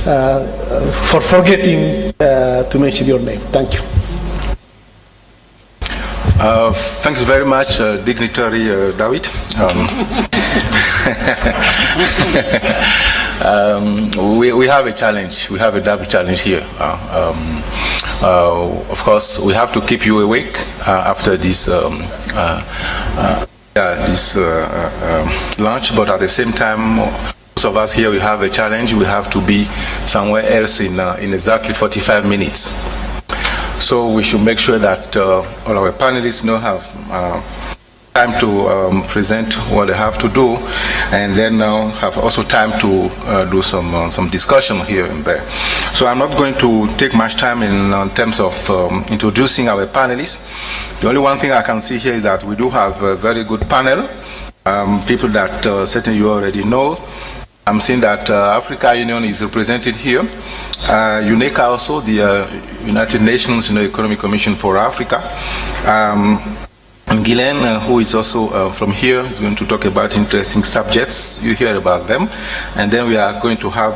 for forgetting to mention your name. Thank you. Thanks very much, Dignitary David. We have a challenge. We have a double challenge here. Of course, we have to keep you awake after this launch, but at the same time, most of us here, we have a challenge. We have to be somewhere else in exactly 45 minutes. So we should make sure that all our panelists have time to present what they have to do, and then have also time to do some discussion here and there. So I'm not going to take much time in terms of introducing our panelists. The only one thing I can see here is that we do have a very good panel, people that certainly you already know. I'm seeing that Africa Union is represented here. UNECA also, the United Nations Economic Commission for Africa. And Ghislain, who is also from here, is going to talk about interesting subjects. You hear about them. And then we are going to have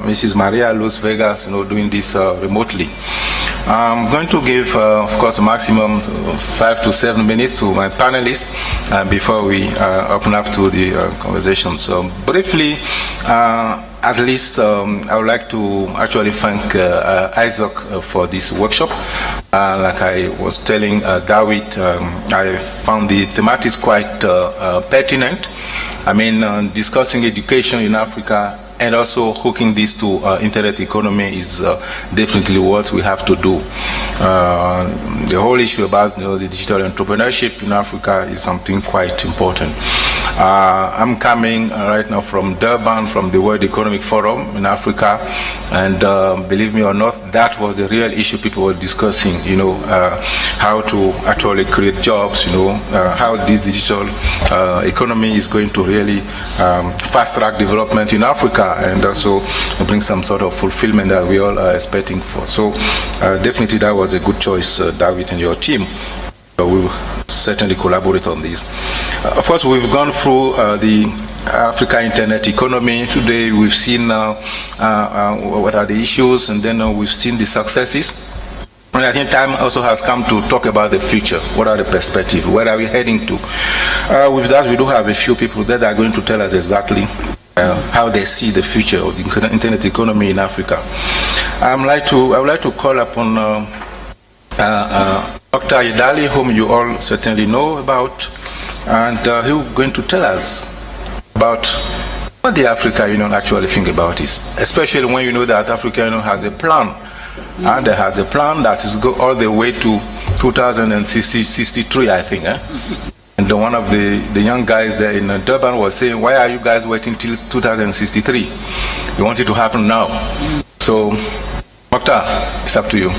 Mrs. Maria-Luz Vega, doing this remotely. I'm going to give, of course, a maximum 5 to 7 minutes to my panelists before we open up to the conversation. So briefly, at least I would like to actually thank Isaac for this workshop. Like I was telling David, I found the thematics quite pertinent. I mean, discussing education in Africa and also hooking this to internet economy is definitely what we have to do. The whole issue about the digital entrepreneurship in Africa is something quite important. I'm coming right now from Durban, from the World Economic Forum in Africa, and believe me or not, that was the real issue people were discussing, how to actually create jobs, how this digital economy is going to really fast-track development in Africa and also bring some sort of fulfillment that we all are expecting for. So definitely that was a good choice, David and your team. We will certainly collaborate on this. Of course, we've gone through the Africa internet economy. Today we've seen what are the issues, and then we've seen the successes. And I think time also has come to talk about the future. What are the perspectives? Where are we heading to? With that, we do have a few people that are going to tell us exactly how they see the future of the internet economy in Africa. I would like to call upon Dr. Yedaly, whom you all certainly know about, and he's going to tell us about what the Africa Union actually think about this, especially when you know that Africa Union has a plan, and it has a plan that is go all the way to 2063, I think. And one of the young guys there in Durban was saying, why are you guys waiting till 2063? You want it to happen now. So, Moctar, it's up to you.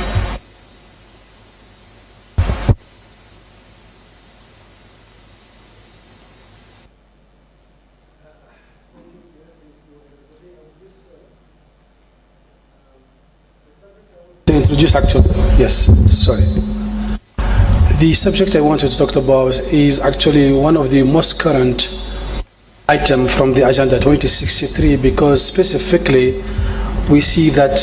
Introduce actually, yes, sorry. The subject I wanted to talk about is actually one of the most current items from the Agenda 2063, because specifically we see that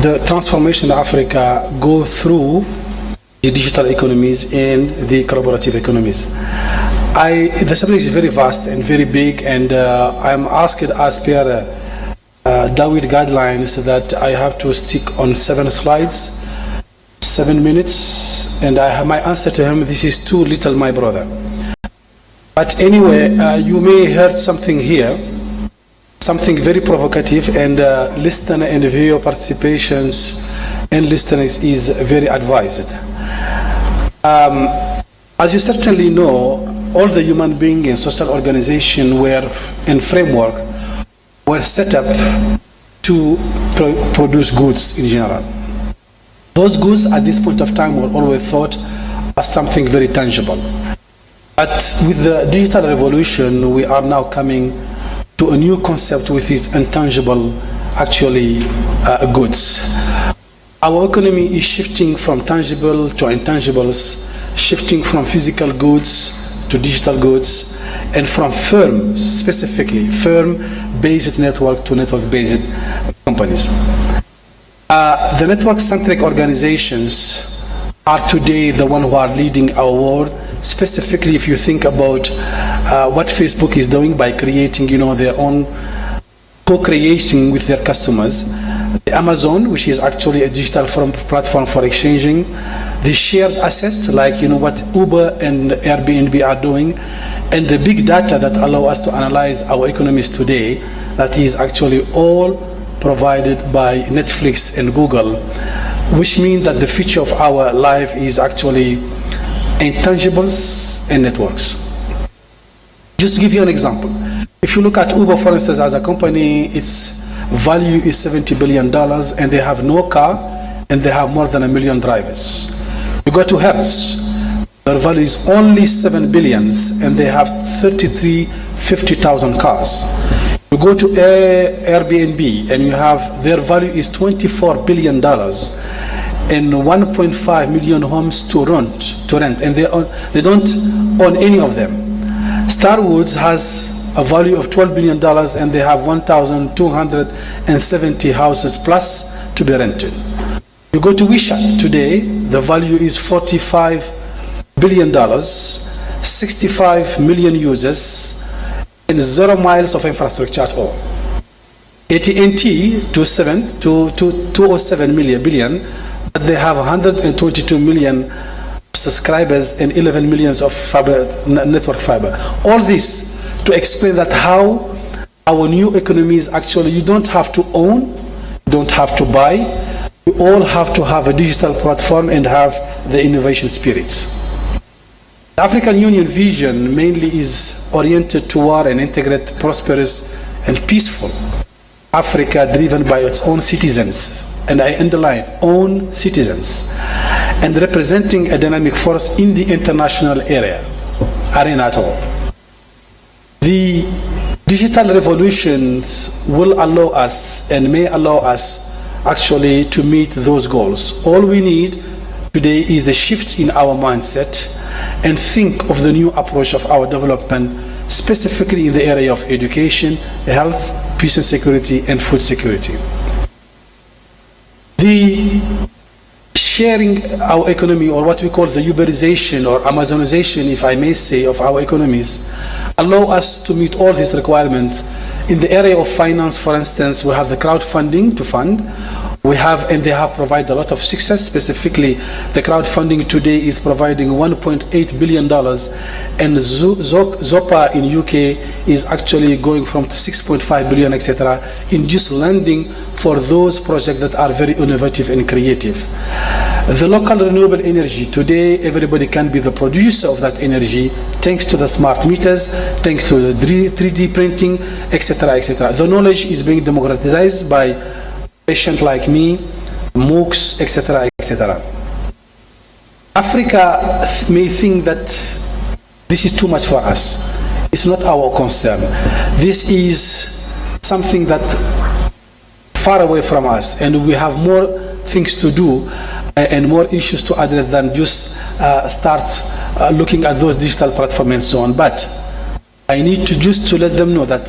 the transformation of Africa go through the digital economies and the collaborative economies. The subject is very vast and very big, and I'm asked as Pierre David guidelines that I have to stick on 7 slides, 7 minutes, and my answer to him, this is too little, my brother. But anyway, you may heard something here, something very provocative, and listener and viewer participations and listeners is very advised. As you certainly know, all the human being and social organization were in framework were set up to produce goods in general. Those goods at this point of time were always thought as something very tangible. But with the digital revolution, we are now coming to a new concept which is intangible, actually goods. Our economy is shifting from tangible to intangibles, shifting from physical goods to digital goods, and from firm, specifically firm-based network to network-based companies. The network-centric organizations are today the one who are leading our world. Specifically, if you think about what Facebook is doing by creating, their own co-creation with their customers, the Amazon, which is actually a digital platform for exchanging, the shared assets like what Uber and Airbnb are doing, and the big data that allow us to analyze our economies today, that is actually all provided by Netflix and Google, which means that the future of our life is actually intangibles and networks. Just to give you an example, if you look at Uber, for instance, as a company, its value is $70 billion, and they have no car, and they have more than 1 million drivers. You go to Hertz, their value is only $7 billion, and they have 50,000 cars. You go to Airbnb, and you have their value is $24 billion, and 1.5 million homes to rent, and they don't own any of them. Star Woods has a value of $12 billion, and they have 1,270 houses plus to be rented. You go to WeChat today, the value is $45 billion, 65 million users, and 0 miles of infrastructure at all. AT&T, 207 billion, but they have 122 million subscribers and 11 millions of network fiber. All this to explain that how our new economies actually, you don't have to own, you don't have to buy, you all have to have a digital platform and have the innovation spirit. The African Union vision mainly is oriented toward an integrated, prosperous and peaceful Africa driven by its own citizens, and I underline own citizens, and representing a dynamic force in the international arena at all. The digital revolutions will allow us and may allow us actually to meet those goals. All we need today is a shift in our mindset and think of the new approach of our development, specifically in the area of education, health, peace and security, and food security. The sharing our economy, or what we call the Uberization or Amazonization, if I may say, of our economies, allow us to meet all these requirements. In the area of finance, for instance, we have the crowdfunding to fund. We have, and they have provided a lot of success. Specifically, the crowdfunding today is providing $1.8 billion, and Zopa in UK is actually going from 6.5 billion, etc., in just lending for those projects that are very innovative and creative. The local renewable energy, today everybody can be the producer of that energy thanks to the smart meters, thanks to the 3D printing, etc., etc. The knowledge is being democratized by patients like me, MOOCs, etc., etc. Africa may think that this is too much for us. It's not our concern. This is something that far away from us, and we have more things to do and more issues to address than just start looking at those digital platforms and so on. But I need to just to let them know that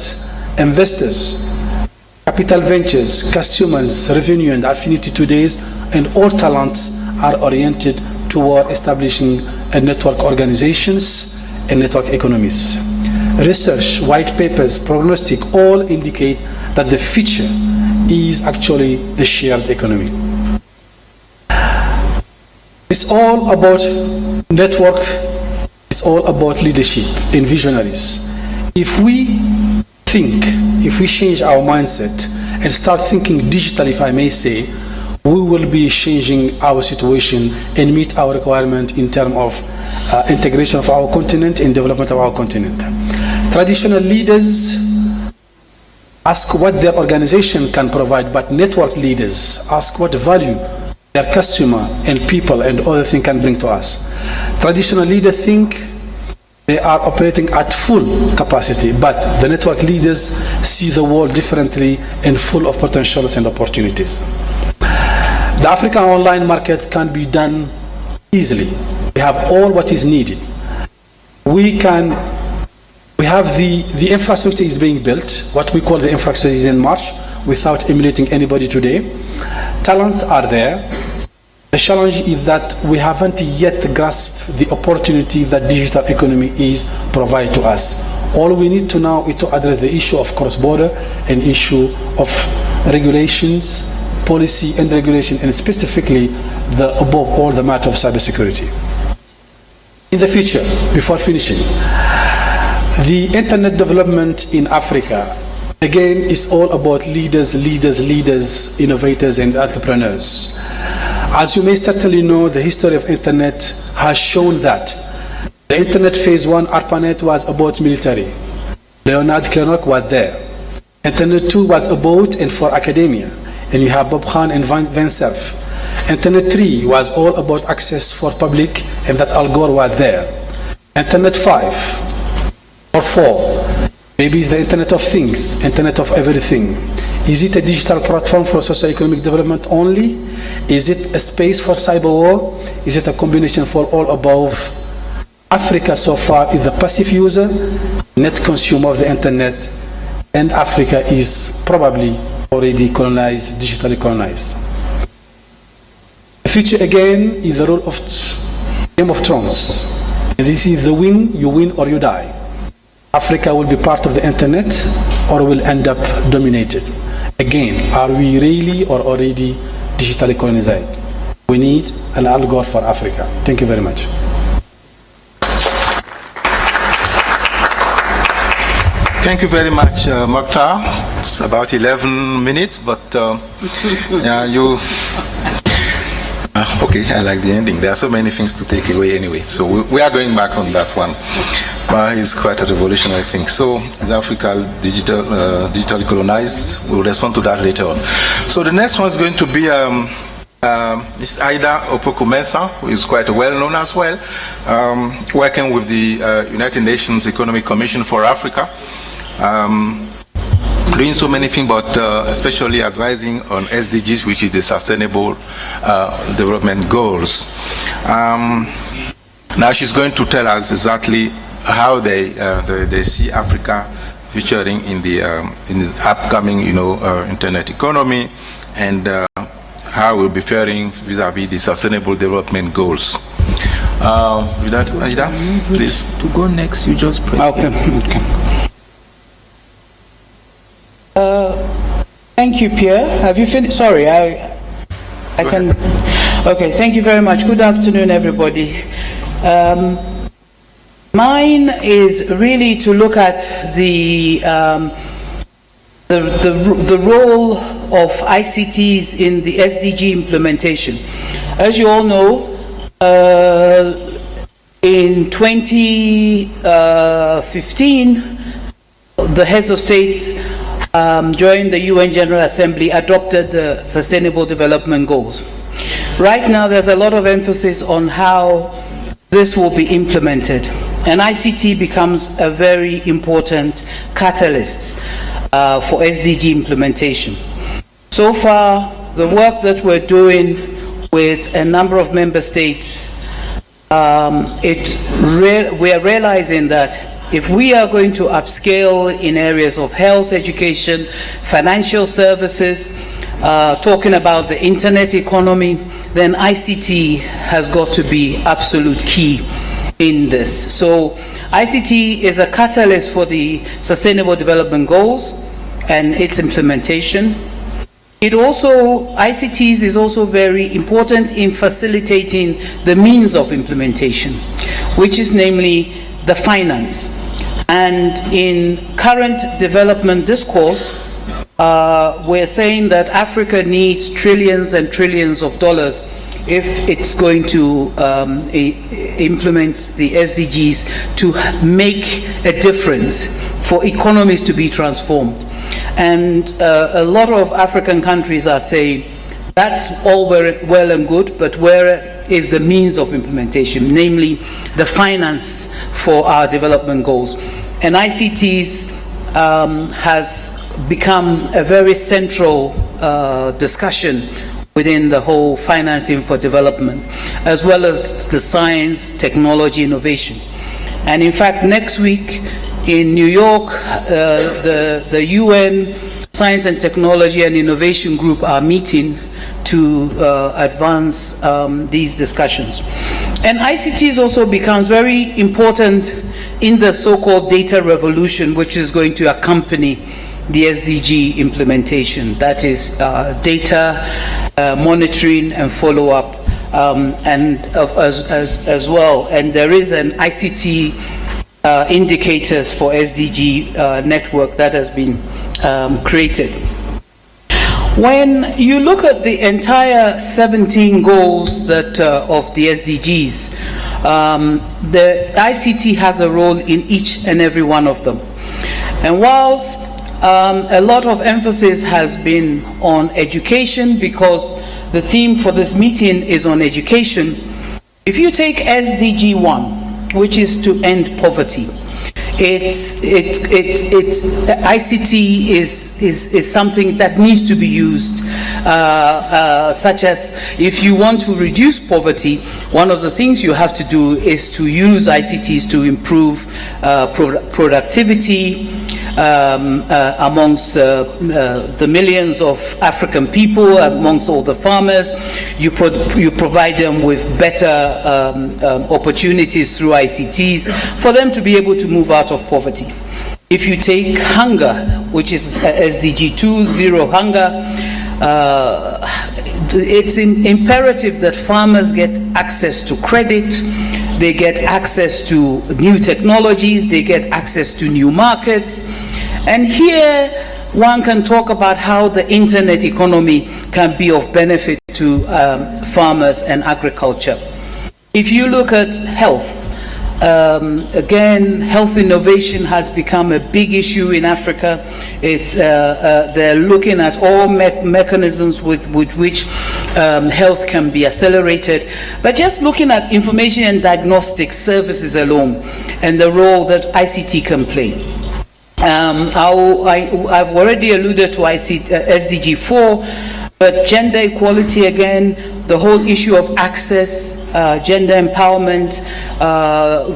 investors, capital ventures, customers, revenue and affinity today, and all talents are oriented toward establishing a network organizations and network economies. Research, white papers, prognostic all indicate that the future is actually the shared economy. It's all about network, it's all about leadership and visionaries. If we change our mindset and start thinking digitally, if I may say, we will be changing our situation and meet our requirement in terms of integration of our continent and development of our continent. Traditional leaders ask what their organization can provide, but network leaders ask what value their customer and people and other things can bring to us. Traditional leaders think they are operating at full capacity, but the network leaders see the world differently and full of potentials and opportunities. The African online market can be done easily. We have all what is needed. We We have the infrastructure is being built. What we call the infrastructure is in march without emulating anybody today. Talents are there. The challenge is that we haven't yet grasped the opportunity that digital economy is provided to us. All we need to now is to address the issue of cross-border and issue of regulations, policy and regulation, and specifically above all the matter of cybersecurity. In the future, before finishing, the internet development in Africa, again, is all about leaders, innovators, and entrepreneurs. As you may certainly know, the history of internet has shown that the internet phase 1, ARPANET, was about military. Leonard Clark was there. Internet 2 was about and for academia, and you have Bob Khan and Van Cerf. Internet 3 was all about access for public, and that Al Gore was there. Internet 5 or 4, maybe it's the Internet of Things, Internet of Everything. Is it a digital platform for socio-economic development only? Is it a space for cyber war? Is it a combination for all above? Africa so far is a passive user, net consumer of the internet, and Africa is probably already colonized, digitally colonized. The future again is the role of Game of Thrones. And this is the win, you win or you die. Africa will be part of the internet or will end up dominated. Again, are we really or already digitally colonized? We need an Al Gore for Africa. Thank you very much. Thank you very much, Moctar. It's about 11 minutes, but yeah, you... okay, I like the ending. There are so many things to take away anyway. So we are going back on that one. But it's quite a revolution, I think. So is Africa digitally colonized? We'll respond to that later on. So the next one is going to be Ms. Aida Opoku-Mensah, who is quite well known as well, working with the United Nations Economic Commission for Africa. Doing so many things, but especially advising on SDGs, which is the Sustainable Development Goals. Now she's going to tell us exactly how they see Africa featuring in the upcoming, internet economy, and how we'll be faring vis-a-vis the Sustainable Development Goals. With that, Aida, please. To go next, you just press. Okay. Thank you, Pierre. Have you finished? Sorry, I can. Okay, thank you very much. Good afternoon, everybody. Mine is really to look at the role of ICTs in the SDG implementation. As you all know, in 2015, the heads of states during the UN General Assembly adopted the Sustainable Development Goals. Right now, there's a lot of emphasis on how this will be implemented. And ICT becomes a very important catalyst for SDG implementation. So far, the work that we're doing with a number of member states, we are realizing that if we are going to upscale in areas of health, education, financial services, talking about the internet economy, then ICT has got to be absolute key in this. So ICT is a catalyst for the Sustainable Development Goals and its implementation. ICTs is also very important in facilitating the means of implementation, which is namely the finance. And in current development discourse, we're saying that Africa needs trillions and trillions of dollars if it's going to implement the SDGs to make a difference for economies to be transformed. And a lot of African countries are saying that's all well and good, but where is the means of implementation, namely the finance for our development goals? And ICTs has become a very central discussion within the whole financing for development, as well as the science, technology, innovation. And in fact, next week In New York, the UN Science and Technology and Innovation Group are meeting to advance these discussions. And ICTs also becomes very important in the so-called data revolution, which is going to accompany the SDG implementation. That is data monitoring and follow-up, and as well. And there is an ICT indicators for SDG network that has been created. When you look at the entire 17 goals that of the SDGs, the ICT has a role in each and every one of them. And whilst a lot of emphasis has been on education, because the theme for this meeting is on education, if you take SDG 1, which is to end poverty, ICT is something that needs to be used, such as if you want to reduce poverty, one of the things you have to do is to use ICTs to improve productivity amongst the millions of African people, amongst all the farmers. You provide them with better opportunities through ICTs for them to be able to move out of poverty. If you take hunger, which is SDG 2, zero hunger, it's imperative that farmers get access to credit, they get access to new technologies, they get access to new markets. And here one can talk about how the internet economy can be of benefit to farmers and agriculture. If you look at health, again, health innovation has become a big issue in Africa. It's they're looking at all mechanisms with which health can be accelerated. But just looking at information and diagnostic services alone and the role that ICT can play. I've already alluded to SDG 4, but gender equality again, the whole issue of access, gender empowerment.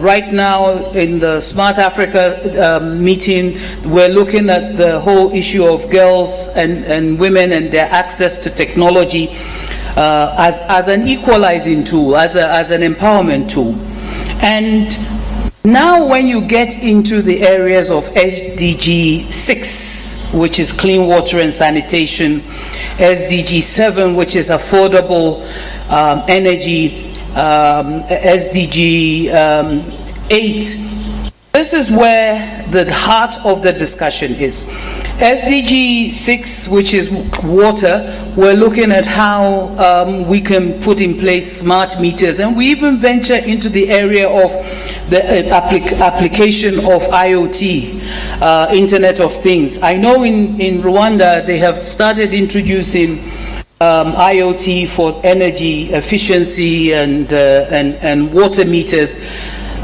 Right now in the Smart Africa meeting, we're looking at the whole issue of girls and women and their access to technology as an equalizing tool, as an empowerment tool. And now when you get into the areas of SDG 6, which is clean water and sanitation, SDG 7, which is affordable energy, SDG 8, this is where the heart of the discussion is. SDG 6, which is water, we're looking at how we can put in place smart meters, and we even venture into the area of the application of IoT, Internet of Things. I know in Rwanda they have started introducing IoT for energy efficiency and water meters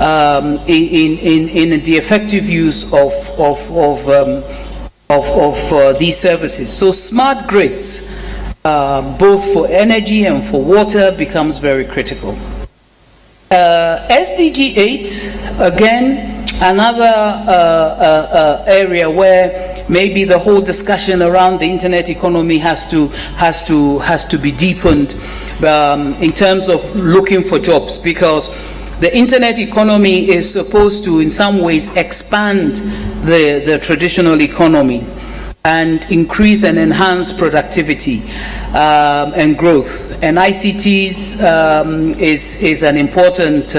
in the effective use of these services. So smart grids, both for energy and for water, becomes very critical. SDG 8, again, another area where maybe the whole discussion around the internet economy has to be deepened in terms of looking for jobs, because the internet economy is supposed to, in some ways, expand the traditional economy and increase and enhance productivity and growth. And ICTs is an important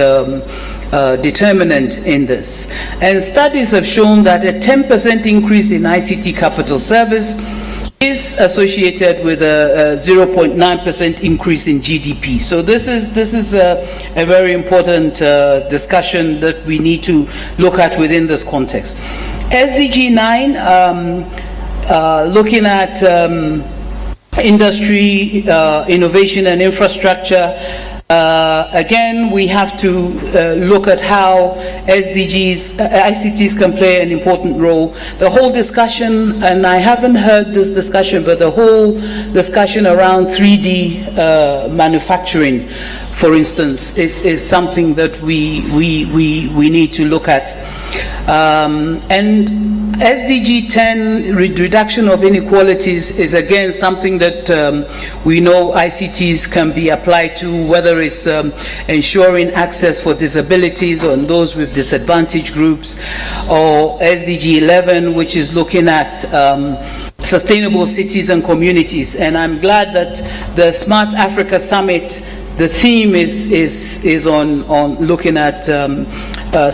determinant in this. And studies have shown that a 10% increase in ICT capital service is associated with a 0.9% increase in GDP. So this is a very important discussion that we need to look at within this context. SDG 9, looking at industry, innovation and infrastructure. Again, we have to look at how SDGs, ICTs can play an important role. The whole discussion, and I haven't heard this discussion, but the whole discussion around 3D manufacturing for instance, is something that we need to look at. And SDG 10, reduction of inequalities, is again something that we know ICTs can be applied to, whether it's ensuring access for disabilities or those with disadvantaged groups, or SDG 11, which is looking at sustainable cities and communities. And I'm glad that the Smart Africa Summit, the theme is on looking at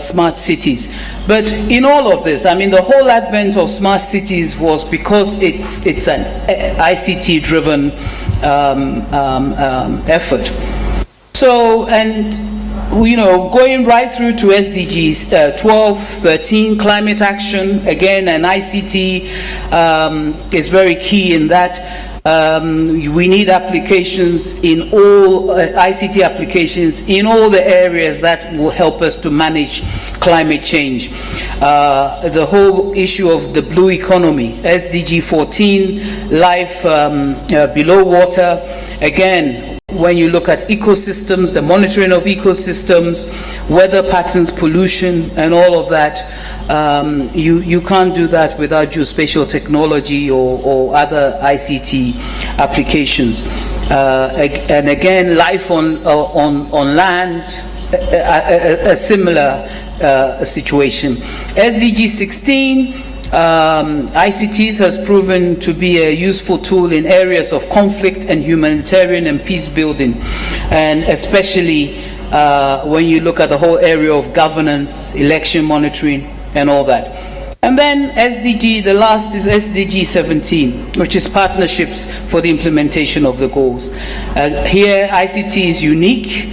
smart cities. But in all of this, I mean, the whole advent of smart cities was because it's an ICT-driven effort. So, and you know, going right through to SDGs 12, 13, climate action, again, and ICT is very key in that. We need applications in all, ICT applications in all the areas that will help us to manage climate change. The whole issue of the blue economy, SDG 14, life below water, again, when you look at ecosystems, the monitoring of ecosystems, weather patterns, pollution, and all of that, you can't do that without geospatial technology or other ICT applications. And again, life on land, a similar situation. SDG 16, ICTs has proven to be a useful tool in areas of conflict and humanitarian and peace building, and especially when you look at the whole area of governance, election monitoring, and all that. And then SDG, the last is SDG 17, which is partnerships for the implementation of the goals. Here, ICT is unique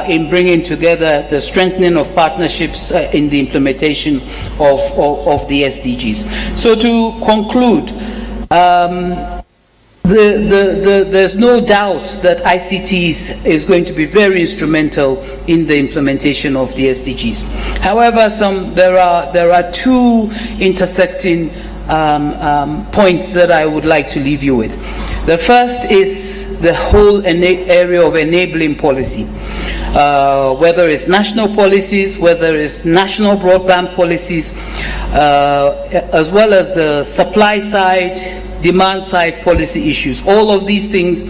in bringing together the strengthening of partnerships in the implementation of the SDGs. So to conclude, there's no doubt that ICTs is going to be very instrumental in the implementation of the SDGs. However, there are two intersecting points that I would like to leave you with. The first is the whole area of enabling policy. Whether it's national policies, whether it's national broadband policies, as well as the supply side, demand side policy issues. All of these things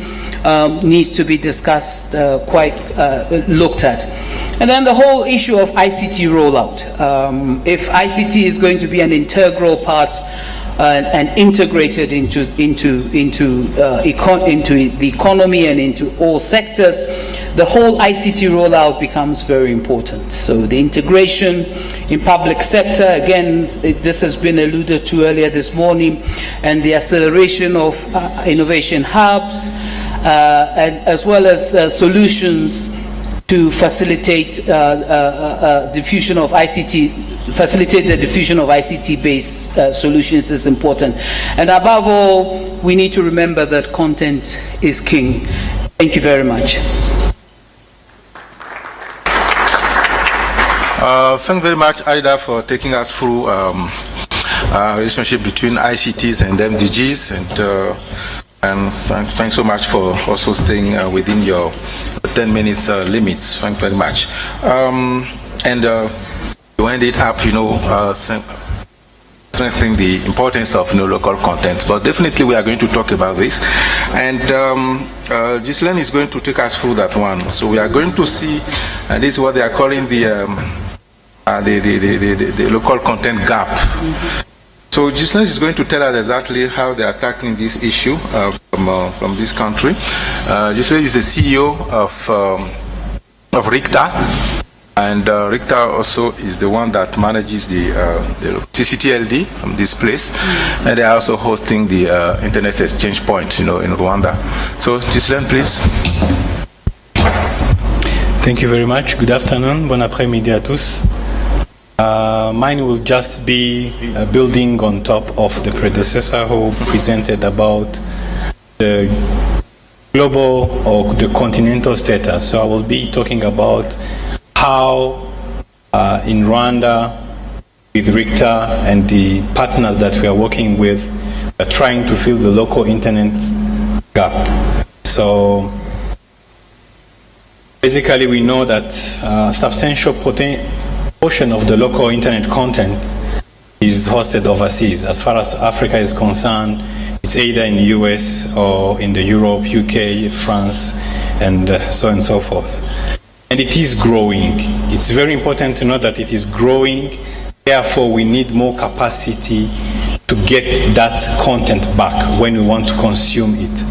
need to be discussed, looked at. And then the whole issue of ICT rollout. If ICT is going to be an integral part and integrated into the economy and into all sectors, the whole ICT rollout becomes very important. So the integration in public sector, again, this has been alluded to earlier this morning, and the acceleration of innovation hubs, and as well as solutions to facilitate diffusion of ICT. Facilitate the diffusion of ICT-based solutions is important. And above all, we need to remember that content is king. Thank you very much. Thank you very much, Aida, for taking us through relationship between ICTs and MDGs, and thanks so much for also staying within your 10 minutes limits. Thank you very much. To end it up, strengthening the importance of local content. But definitely we are going to talk about this. And Ghislain is going to take us through that one. So we are going to see, and this is what they are calling the local content gap. So Ghislain is going to tell us exactly how they are tackling this issue from this country. Ghislain is the CEO of RICTA. And RICTA also is the one that manages the CCTLD from this place, and they are also hosting the Internet Exchange Point, in Rwanda. So, Ghislain, please. Thank you very much. Good afternoon. Bon après-midi à tous. Mine will just be building on top of the predecessor who presented about the global or the continental status. So I will be talking about how in Rwanda, with RICTA and the partners that we are working with, we are trying to fill the local internet gap. So Basically, we know that a substantial portion of the local internet content is hosted overseas. As far as Africa is concerned, it's either in the US or in the Europe, UK, France, and so on and so forth. And it is growing. It's very important to know that it is growing. Therefore, we need more capacity to get that content back when we want to consume it.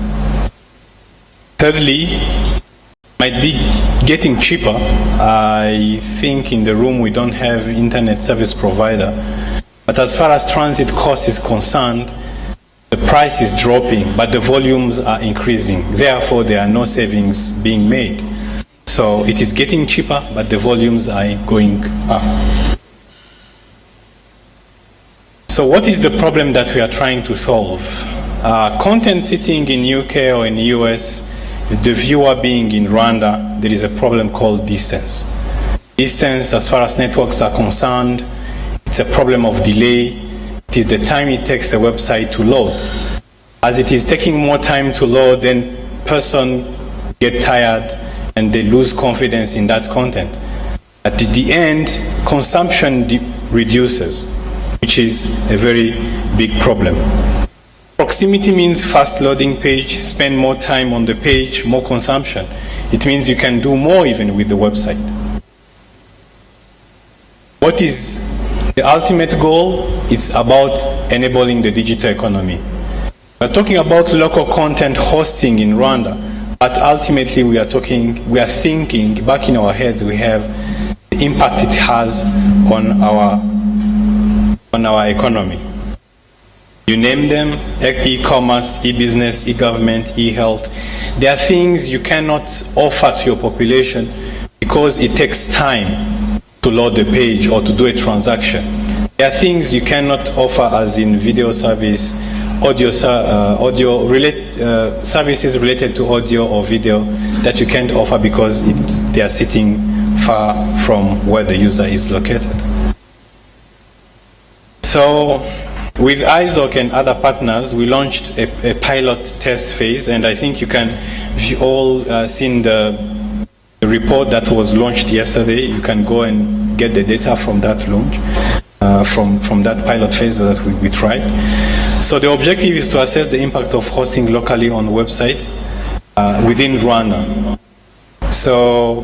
Thirdly, might be getting cheaper. I think in the room we don't have internet service provider, but as far as transit cost is concerned, the price is dropping, but the volumes are increasing. Therefore, there are no savings being made. So it is getting cheaper, but the volumes are going up. So what is the problem that we are trying to solve? Content sitting in UK or in the US, the viewer being in Rwanda, there is a problem called distance. Distance, as far as networks are concerned, it's a problem of delay. It is the time it takes a website to load. As it is taking more time to load, then person get tired and they lose confidence in that content. At the end, consumption reduces, which is a very big problem. Proximity means fast loading page, spend more time on the page, more consumption. It means you can do more even with the website. What is the ultimate goal? It's about enabling the digital economy. We're talking about local content hosting in Rwanda, but ultimately we are thinking, back in our heads, we have the impact it has on our economy. You name them: e-commerce, e-business, e-government, e-health. There are things you cannot offer to your population because it takes time to load the page or to do a transaction. There are things you cannot offer, as in video service, services related to audio or video, that you can't offer because they are sitting far from where the user is located. So, with ISOC and other partners, we launched a pilot test phase, and I think you've all seen the report that was launched yesterday. You can go and get the data from that launch, from that pilot phase that we tried. So the objective is to assess the impact of hosting locally on website within Rwanda. So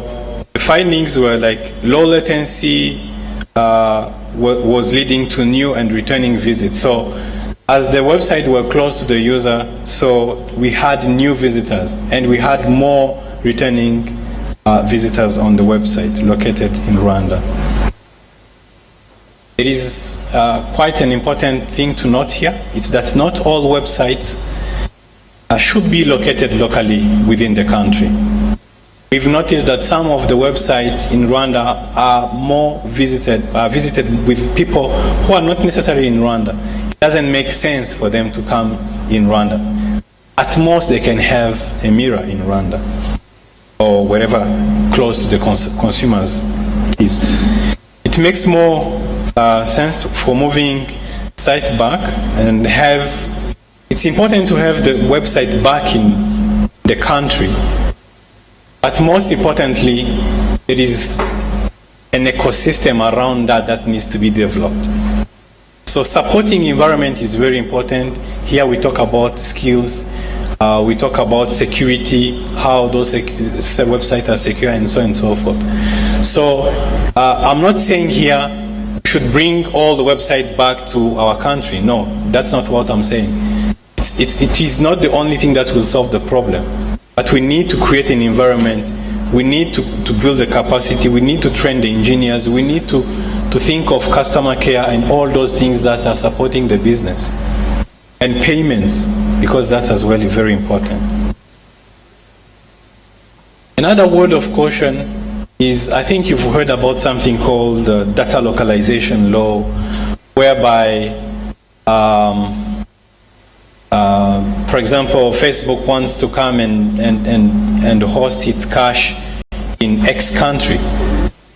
the findings were like low latency, was leading to new and returning visits. So as the website were close to the user, so we had new visitors and we had more returning visitors on the website located in Rwanda. It is quite an important thing to note here. It's that not all websites should be located locally within the country. We've noticed that some of the websites in Rwanda are more visited with people who are not necessarily in Rwanda. It doesn't make sense for them to come in Rwanda. At most, they can have a mirror in Rwanda or wherever close to the consumers is. It makes more sense for moving site back and it's important to have the website back in the country. But most importantly, there is an ecosystem around that needs to be developed. So supporting environment is very important. Here we talk about skills, we talk about security, how those websites are secure, and so on and so forth. So I'm not saying here we should bring all the website back to our country. No, that's not what I'm saying. It is not the only thing that will solve the problem. But we need to create an environment. We need to build the capacity. We need to train the engineers. We need to think of customer care and all those things that are supporting the business. And payments, because that's as well very important. Another word of caution is, I think you've heard about something called the data localization law, whereby for example, Facebook wants to come and host its cache in X country,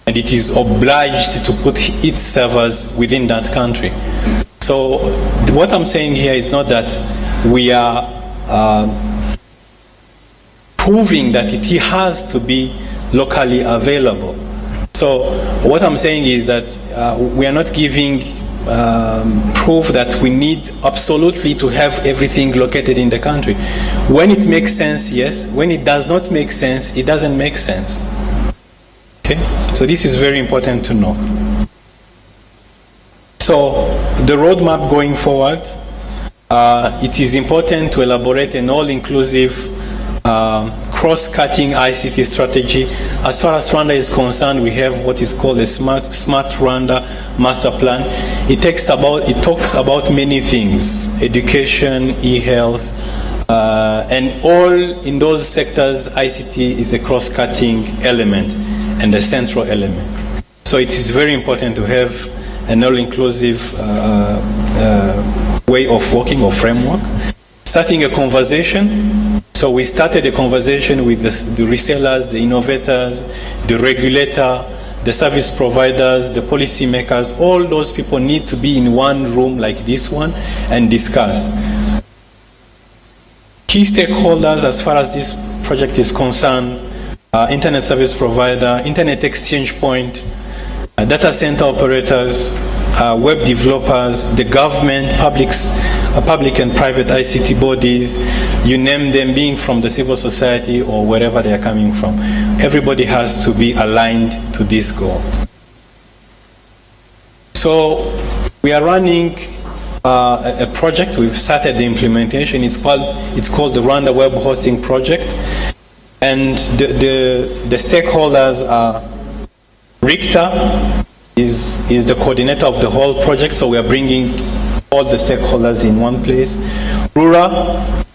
and it is obliged to put its servers within that country. So what I'm saying here is not that we are proving that it has to be locally available. So what I'm saying is that we are not giving proof that we need absolutely to have everything located in the country. When it makes sense, yes. When it does not make sense, it doesn't make sense. Okay? So this is very important to know. So the roadmap going forward, it is important to elaborate an all-inclusive cross-cutting ICT strategy. As far as Rwanda is concerned, we have what is called a Smart Rwanda Master Plan. It talks about many things: education, e-health, and all in those sectors, ICT is a cross-cutting element and a central element. So it is very important to have an all-inclusive way of working or framework. Starting a conversation. So we started a conversation with the resellers, the innovators, the regulator, the service providers, the policy makers. All those people need to be in one room like this one and discuss. Key stakeholders as far as this project is concerned, internet service provider, internet exchange point, data center operators, web developers, the government, public and private ICT bodies, you name them, being from the civil society or wherever they are coming from. Everybody has to be aligned to this goal. So we are running a project. We've started the implementation. It's called the Rwanda Web Hosting Project, and the stakeholders are RICTA is the coordinator of the whole project. So we are bringing all the stakeholders in one place. RURA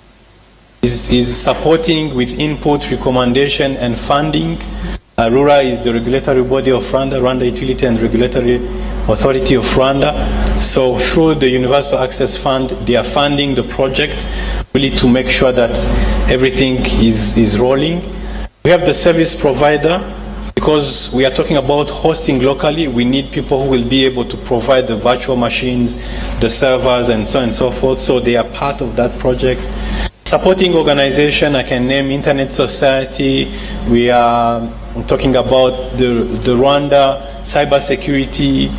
is supporting with input, recommendation, and funding. RURA is the regulatory body of Rwanda, Rwanda Utility and Regulatory Authority of Rwanda. So through the Universal Access Fund, they are funding the project really to make sure that everything is rolling. We have the service provider. Because we are talking about hosting locally, we need people who will be able to provide the virtual machines, the servers, and so on and so forth. So they are part of that project. Supporting organization, I can name Internet Society. We are talking about the Rwanda Cybersecurity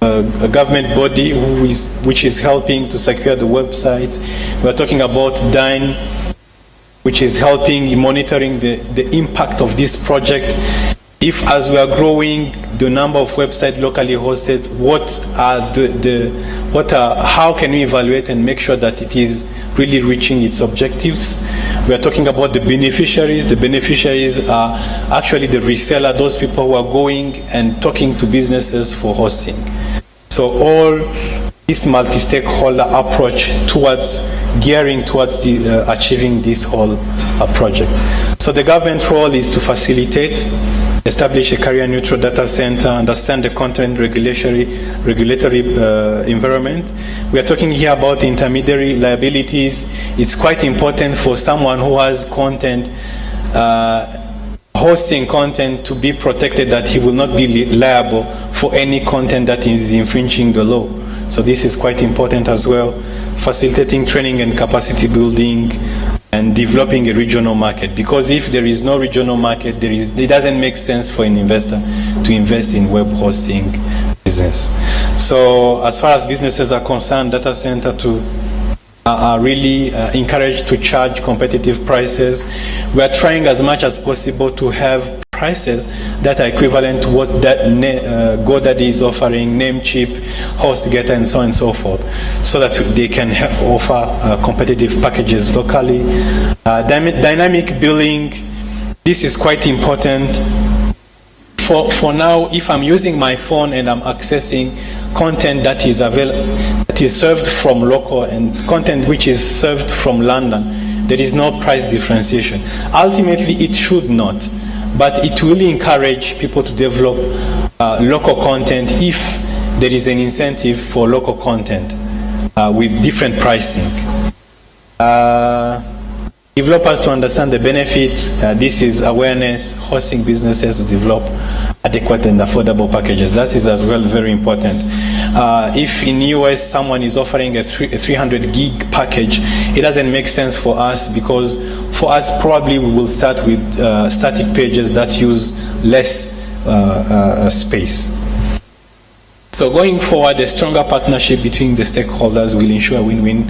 a government body which is helping to secure the website. We are talking about DINE, which is helping in monitoring the impact of this project. If, as we are growing the number of websites locally hosted, how can we evaluate and make sure that it is really reaching its objectives? We are talking about the beneficiaries. The beneficiaries are actually the reseller, those people who are going and talking to businesses for hosting. So all this multi-stakeholder approach towards gearing towards achieving this whole project. So the government role is to facilitate, establish a career-neutral data center, understand the content regulatory environment. We are talking here about intermediary liabilities. It's quite important for someone who has content, hosting content, to be protected, that he will not be liable for any content that is infringing the law. So this is quite important as well. Facilitating training and capacity building and developing a regional market. Because if there is no regional market, it doesn't make sense for an investor to invest in web hosting business. So as far as businesses are concerned, data center are really encouraged to charge competitive prices. We are trying as much as possible to have prices that are equivalent to what GoDaddy is offering, Namecheap, HostGator, and so on and so forth, so that they can offer competitive packages locally. Dynamic billing, this is quite important. For now, if I'm using my phone and I'm accessing content that is served from local and content which is served from London, there is no price differentiation. Ultimately, it should not, but it will encourage people to develop local content if there is an incentive for local content with different pricing. developers to understand the benefit. This is awareness, hosting businesses to develop adequate and affordable packages. That is as well very important. If in US someone is offering a 300 gig package, it doesn't make sense for us, because for us probably we will start with static pages that use less space. So going forward, a stronger partnership between the stakeholders will ensure a win-win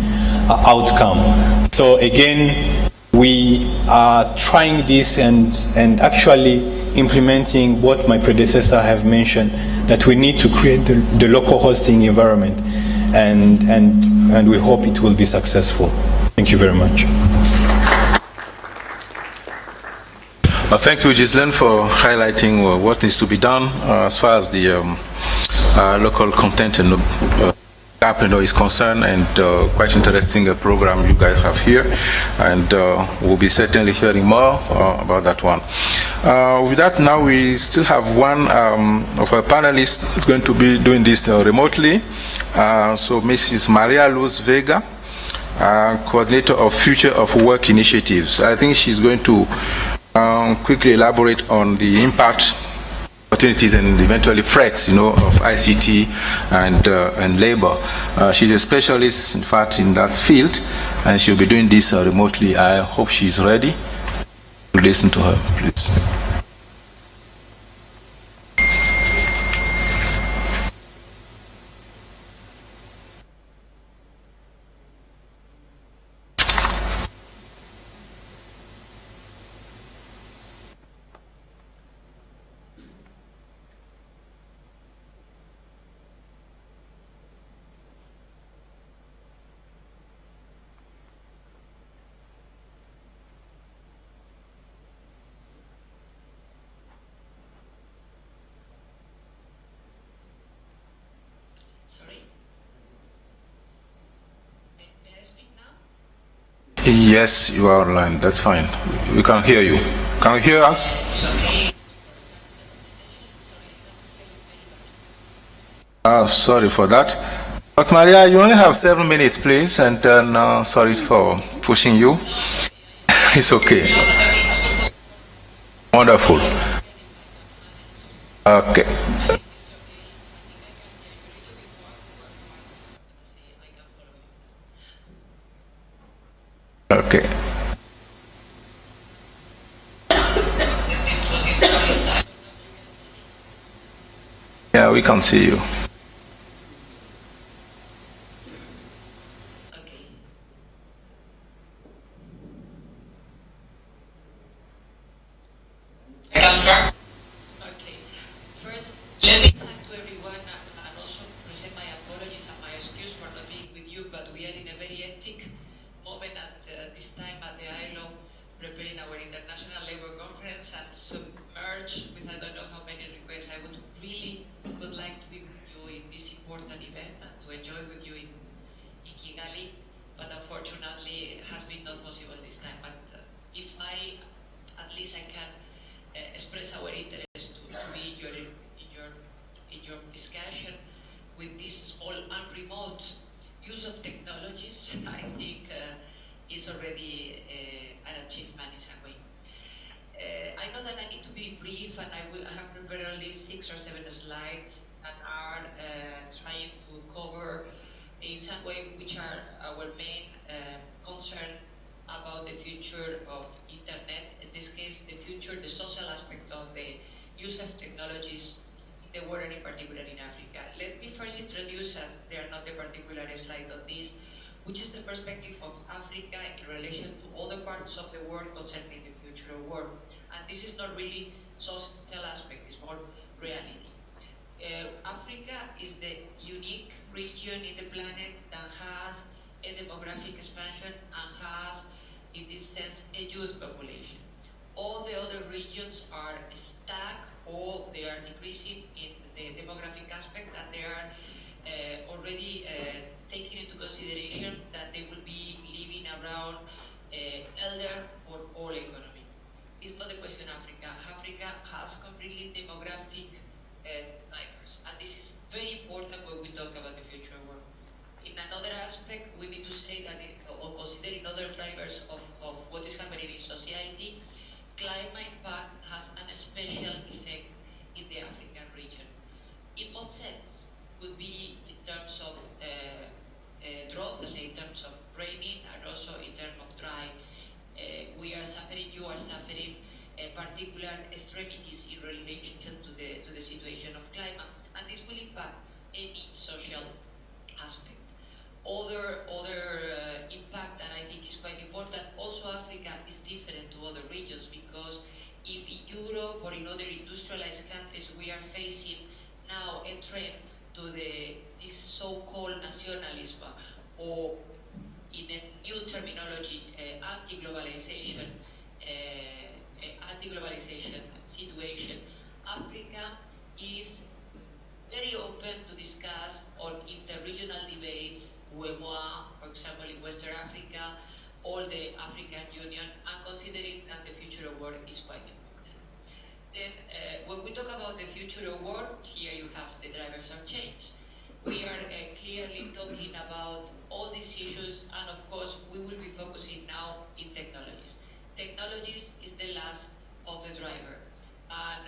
outcome. So again, we are trying this and actually implementing what my predecessor have mentioned, that we need to create the local hosting environment, and we hope it will be successful. Thank you very much. Thank you, Ghislain, for highlighting what needs to be done as far as the local content and gap is concerned, and quite interesting program you guys have here, and we'll be certainly hearing more about that one. With that, now we still have one of our panelists is going to be doing this remotely. So Mrs. Maria-Luz Vega, coordinator of Future of Work Initiatives. I think she's going to quickly elaborate on the impact, opportunities, and eventually threats, of ICT and labor. She's a specialist, in fact, in that field, and she'll be doing this remotely. I hope she's ready. Listen to her, please. Yes, you are online. That's fine. We can hear you. Can you hear us? Sorry for that. But Maria, you only have 7 minutes, please. And then, sorry for pushing you. It's okay. Wonderful. Okay. Okay. Yeah, we can see you. I can start? Okay. First, let me thank to everyone and also present my apologies and my excuse for not being with you, but we are in a very hectic moment at this time at the ILO, preparing our International Labour Conference, and submerged with I don't know how many requests. I would like to be with you in this important event and to enjoy with you in Kigali, but unfortunately it has been not possible this time. But if at least I can express our interest to be in your discussion with this small and remote use of technologies, I think is already an achievement in some way. I know that I need to be brief, and I have prepared only 6 or 7 slides and are trying to cover in some way which are our main concern about the future of internet. In this case, the social aspect of the use of technologies in the world, and in particular in Africa. Let me first introduce, and they are not the particular slide on this, which is the perspective of Africa in relation to other parts of the world concerning the future of work. And this is not really social aspect, it's more reality. Africa is the unique region in the planet that has a demographic expansion and has, in this sense, a youth population. All the other regions are stuck, or they are decreasing in the demographic aspect, and they are already taking into consideration that they will be living around elder or old economy. It's not a question of Africa. Africa has completely demographic drivers, and this is very important when we talk about the future of work. In another aspect, we need to say that, or considering other drivers of what is happening climate impact has a special effect in the African region. In both sense, could be in terms of drought, in terms of raining, and also in terms of dry. We are suffering, you are suffering particular extremities in relation to the situation of climate, and this will impact any social aspect. Other impact that I think is quite important, also Africa is different to other regions, because if in Europe or in other industrialized countries we are facing now a trend to this so-called nationalism, or in a new terminology, anti-globalization situation, Africa is very open to discuss on inter-regional debates, UEMOA, for example, in Western Africa, all the African Union, and considering that the future of work is quite important. Then, when we talk about the future of work, here you have the drivers of change. We are clearly talking about all these issues, and of course, we will be focusing now in technologies. Technologies is the last of the driver, and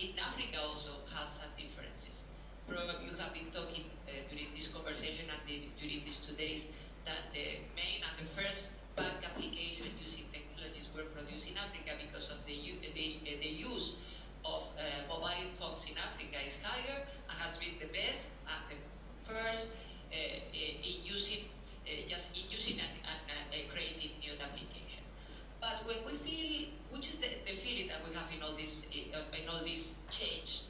in Africa also has some differences. Probably you have been talking during this conversation and during these 2 days that the main and the first bank application using technologies were produced in Africa, because of the use of mobile phones in Africa is higher and has been the best and the first in using and creating new application. But when we feel, which is the feeling that we have in all this change,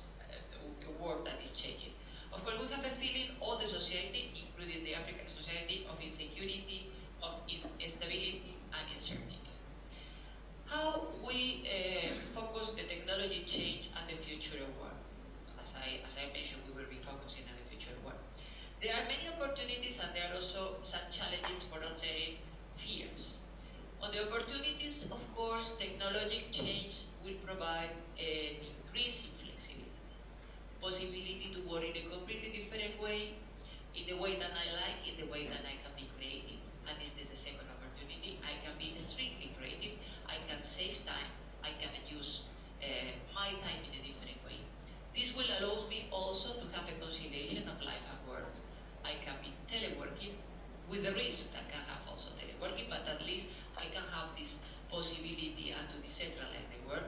the world that is changing. Of course, we have a feeling, all the society, including the African society, of insecurity, of instability and uncertainty. How we focus the technology change and the future of work? As I mentioned, we will be focusing on the future of work. There are many opportunities and there are also some challenges, for not saying fears. On the opportunities, of course, technology change will provide an increase in flexibility, possibility to work in a completely different way, in the way that I like, in the way that I can be creative. And this is the second opportunity. I can be extremely creative, I can save time, I can use my time in a different way. This will allow me also to have a conciliation of life and work. I can be teleworking, with the risk that can have also teleworking, but at least I can have this possibility and to decentralize the work.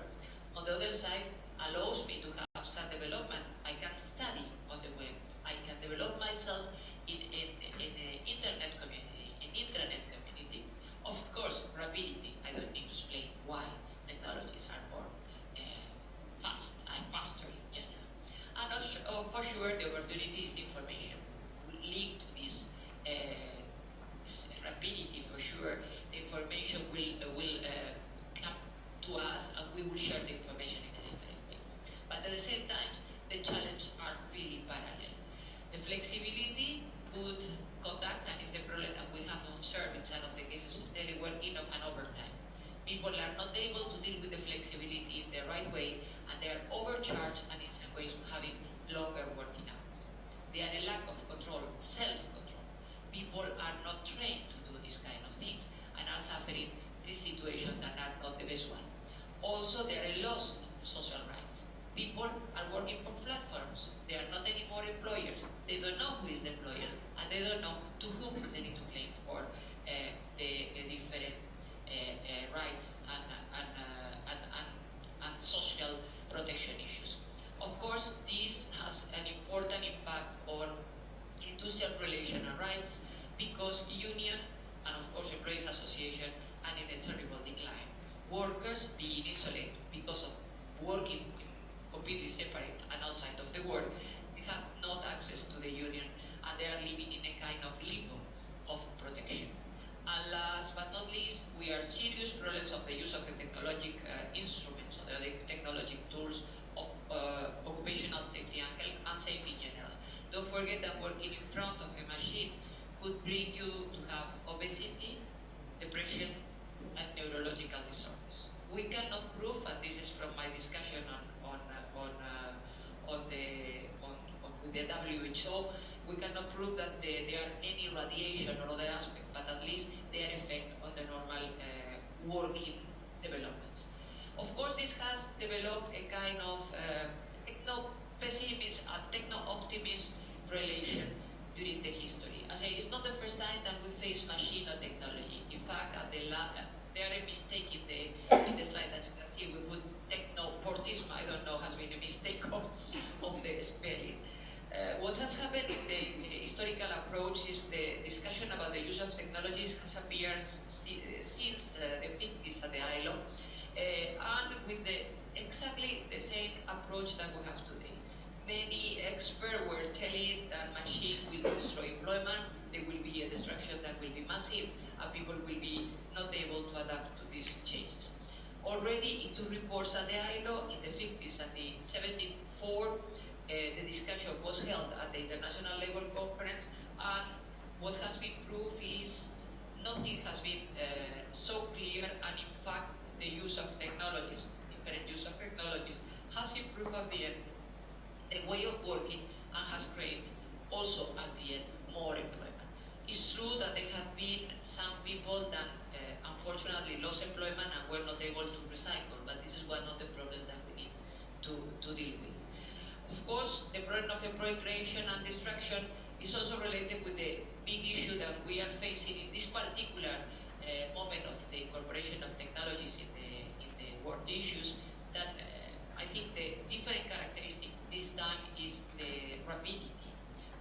On the other side, allows me to have some development. I can study on the web. I can develop myself in an internet community, in intranet community. Of course, rapidity. I don't need to explain why technologies are more faster in general. And also, for sure, the opportunity is the information linked to this rapidity. For sure, the information will come to us, and we will share the information in a different way. But at the same time, the challenges are really parallel. The flexibility could conduct, and is the problem that we have observed in some of the cases of teleworking, of an overtime. People are not able to deal with the flexibility in the right way, and they are overcharged, and in some ways having longer working hours. They are a lack of control, self-control. People are not trained to do these kind of things, and are suffering this situation that are not the best one. Also, there are a loss of social rights. People are working for platforms. They are not anymore employers. They don't know who is the employers, and they don't know to whom they need to claim for the different rights and social protection issues. Of course, this has an important impact on industrial relation and rights, because union and of course employees association are in a terrible decline. Workers being isolated because of working completely separate and outside of the work, they have not access to the union, and they are living in a kind of limbo of protection. And last but not least, we are serious problems of the use of the technologic instruments, or the technologic tools of occupational safety and health and safety in general. Don't forget that working in front of a machine could bring you to have obesity, depression, and neurological disorders. We cannot prove, and this is from my discussion with the WHO, we cannot prove that there are any radiation or other aspect, but at least their effect on the normal working developments. Of course, a kind of techno-pessimist and techno-optimist relation during the history. I say it's not the first time that we face machine or technology. In fact, at there are a mistake in the slide that you can see. We put techno-portism. I don't know, has been a mistake of the spelling. What has happened in the historical approach is the discussion about the use of technologies has appeared since the 50s at the ILO, and with exactly the same approach that we have today. Many experts were telling that machine will destroy employment, there will be a destruction that will be massive, and people will be not able to adapt to these changes. Already in two reports at the ILO, in the 50s and the 74, the discussion was held at the international level conference, and what has been proved is nothing has been so clear, and in fact the use of technologies, different use of technologies, has improved at the end the way of working and has created also at the end more employment. It's true that there have been some people that unfortunately lost employment and were not able to recycle, but this is one of the problems that we need to deal with. Of course, the problem of employment creation and destruction is also related with the big issue that we are facing in this particular moment of the incorporation of technologies in the world issues, that I think the different characteristic this time is the rapidity.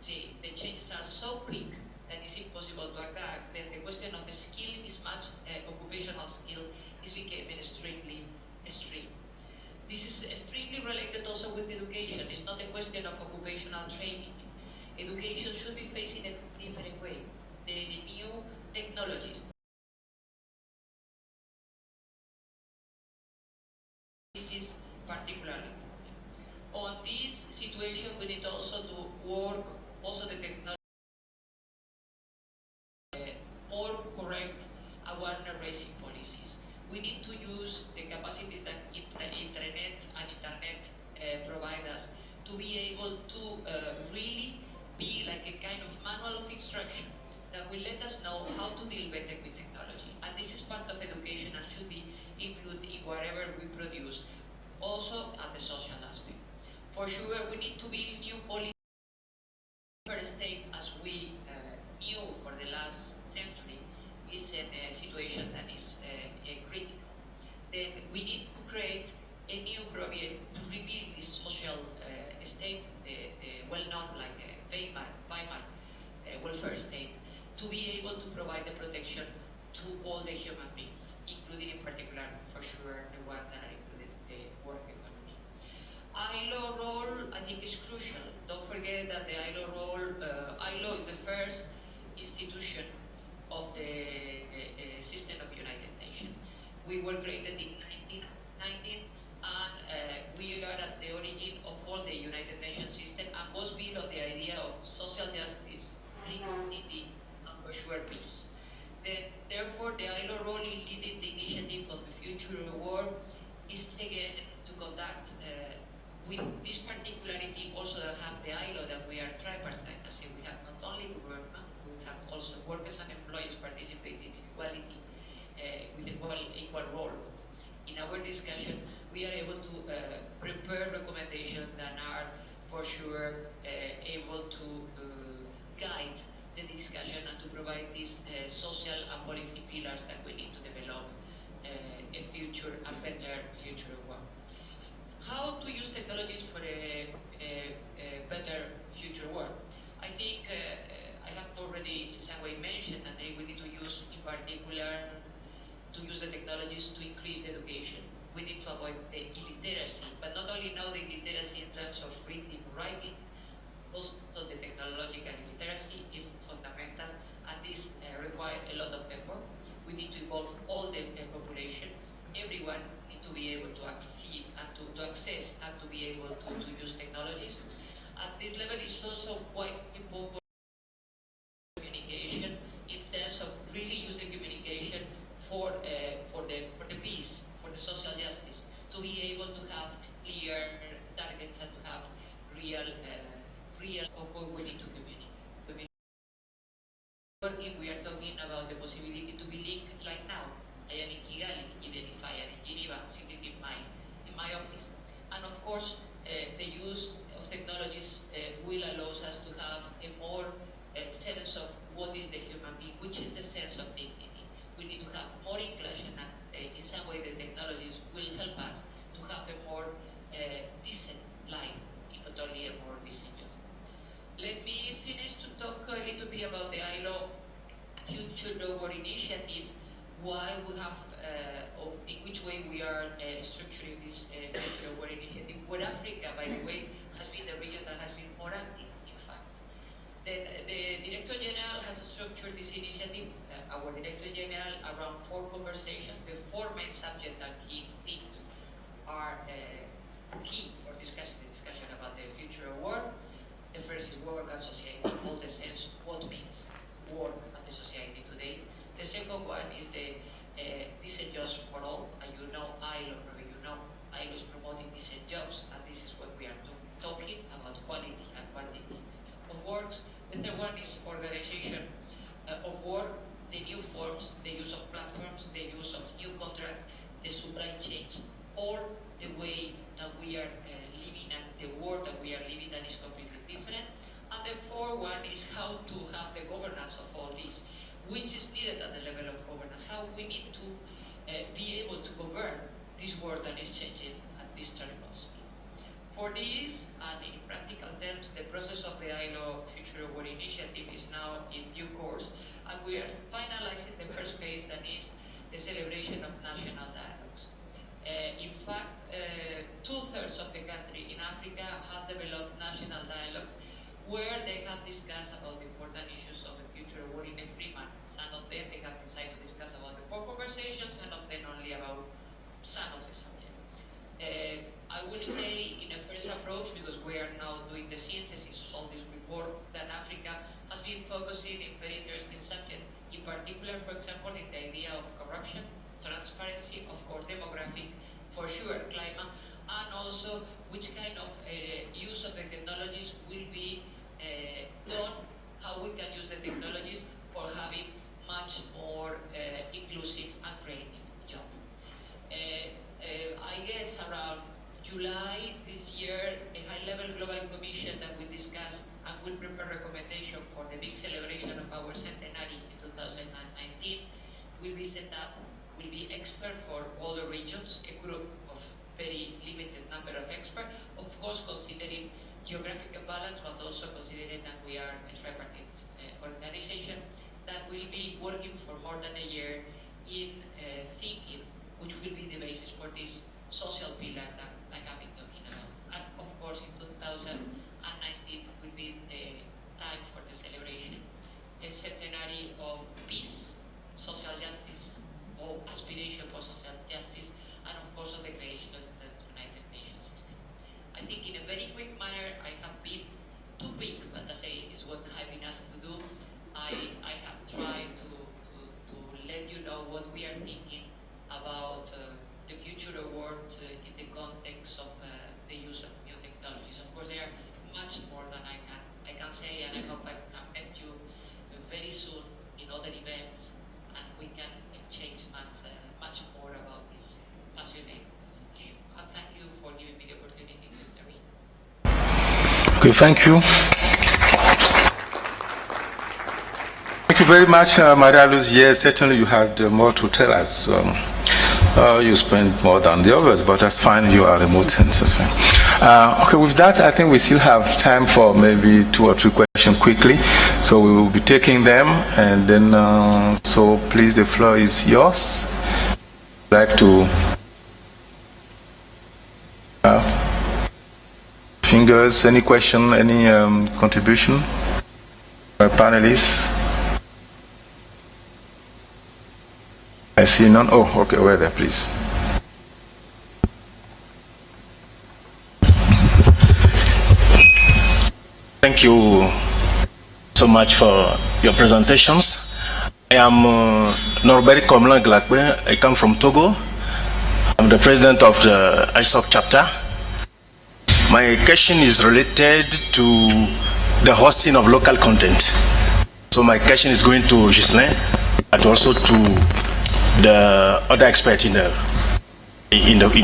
See, the changes are so quick that it's impossible to adapt. Then the question of skill is much, occupational skill is becoming extremely extreme. This is extremely related also with education. It's not a question of occupational training. Education should be faced in a different way. The new technology. This is particularly important. On this situation, we need also to work also the technology more correct awareness raising policies. We need to use the capacities that internet and internet provide us to be able to really be like a kind of manual of instruction that will let us know how to deal better with technology. And this is part of education and should be included in whatever we produce, also at the social aspect. For sure, we need to build new policies. First state, as we knew for the last century, is in a situation that is critical. Then we need to create a new program to rebuild this social state, the well-known like Weimar welfare state, to be able to provide the protection to all the human beings, including in particular, for sure, the ones that are included in the work economy. ILO role, I think, is crucial. Don't forget that the ILO role, ILO is the first institution of the system of United Nations. We were created in 1919, and we are at the origin of all the United Nations system, and was built on the idea of social justice, dignity, and for sure peace. Therefore, the ILO role in leading the initiative of the future world is again to conduct with this particularity also that have the ILO that we are tripartite. As we have not only government, we have also workers and employees participating in equality with equal role. In our discussion, we are able to prepare recommendations that are for sure able to guide the discussion and to provide these social and policy pillars that we need to develop a future and better future world. How to use technologies for a better future world? I think I have already in some way mentioned that we need to use, in particular, to use the technologies to increase the education. We need to avoid the illiteracy, but not only know the illiteracy in terms of reading, writing, also the technological literacy is fundamental, and this requires a lot of effort. We need to involve all the population. Everyone needs to be able to succeed and to access and to be able to use technologies. At this level is also quite important communication in terms of really using communication for the peace, for the social justice, to be able to have clear targets and to have real of what we need to communicate. Working, we are talking about the possibility to be linked like now. I am in Yedaly, even if I am in Geneva, sitting in my office. way we are structuring this future award initiative, where Africa, by the way, has been the region that has been more active, in fact. The Director General has structured this initiative, our Director General, around 4 conversations, the 4 main subjects that he thinks are key for discussion about the future award. The first is work and society, all the sense, what means work and the society today. The second one is the decent jobs for all, and you know ILO, ILO is promoting decent jobs, and this is what we are talking about, quality and quantity of works. The third one is organization of work, the new forms, the use of platforms, the use of new contracts, the supply chains, all the way that we are living and the world that we are living that is completely different. And the fourth one is how to have the governance of all this, which is needed at the level of governance, how we need to be able to govern this world that is changing at this terrible speed. For this, and in practical terms, the process of the ILO Future Award Initiative is now in due course, and we are finalizing the first phase, that is the celebration of national dialogues. In fact, 2/3 of the country in Africa has developed national dialogues where they have discussed about the important issues of the future award in a free manner. Some of them they have decided to discuss about the 4 conversations, some of them only about some of the subjects. I will say in a first approach, because we are now doing the synthesis of all this report, that Africa has been focusing in very interesting subjects, in particular, for example, in the idea of corruption, transparency, of course, demographic, for sure, climate, and also which kind of use of the technologies will be done, how we can use the technologies for having much more inclusive and creative job. I guess around July this year, a high-level global commission that we discussed and will prepare recommendation for the big celebration of our centenary in 2019 will be set up, will be expert for all the regions, a group of very limited number of experts, of course considering geographical balance, but also considering that we are a tripartite organization that will be working for more than a year in thinking which will be the basis for this social pillar that I have been talking about. And of course in 2019 will be the time for the celebration, a centenary of peace, social justice, or aspiration for social justice, and of course of the creation of the United Nations system. I think in a very quick manner, I have been too quick, but as I say, is what I've been asked to do. I have tried to let you know what we are thinking about the future award in the context of the use of new technologies. Of course, there are much more than I can say, and I hope I can meet you very soon in other events, and we can exchange much more about this passionate issue. And thank you for giving me the opportunity to intervene. Okay, thank you. Thank you very much, Maria-Luz. Yes, certainly you had more to tell us. You spent more than the others, but that's fine. You are remote, and that's fine. Okay, with that, I think we still have time for maybe 2 or 3 questions quickly. So we will be taking them, and then, so please, the floor is yours. I'd like to fingers, any question, any contribution by panelists? I see none. Oh, okay, over there, please. Thank you so much for your presentations. I am Norbert Komlan Glakbe. I come from Togo. I'm the president of the ISOC chapter. My question is related to the hosting of local content. So my question is going to Ghislain, but also to the other expert in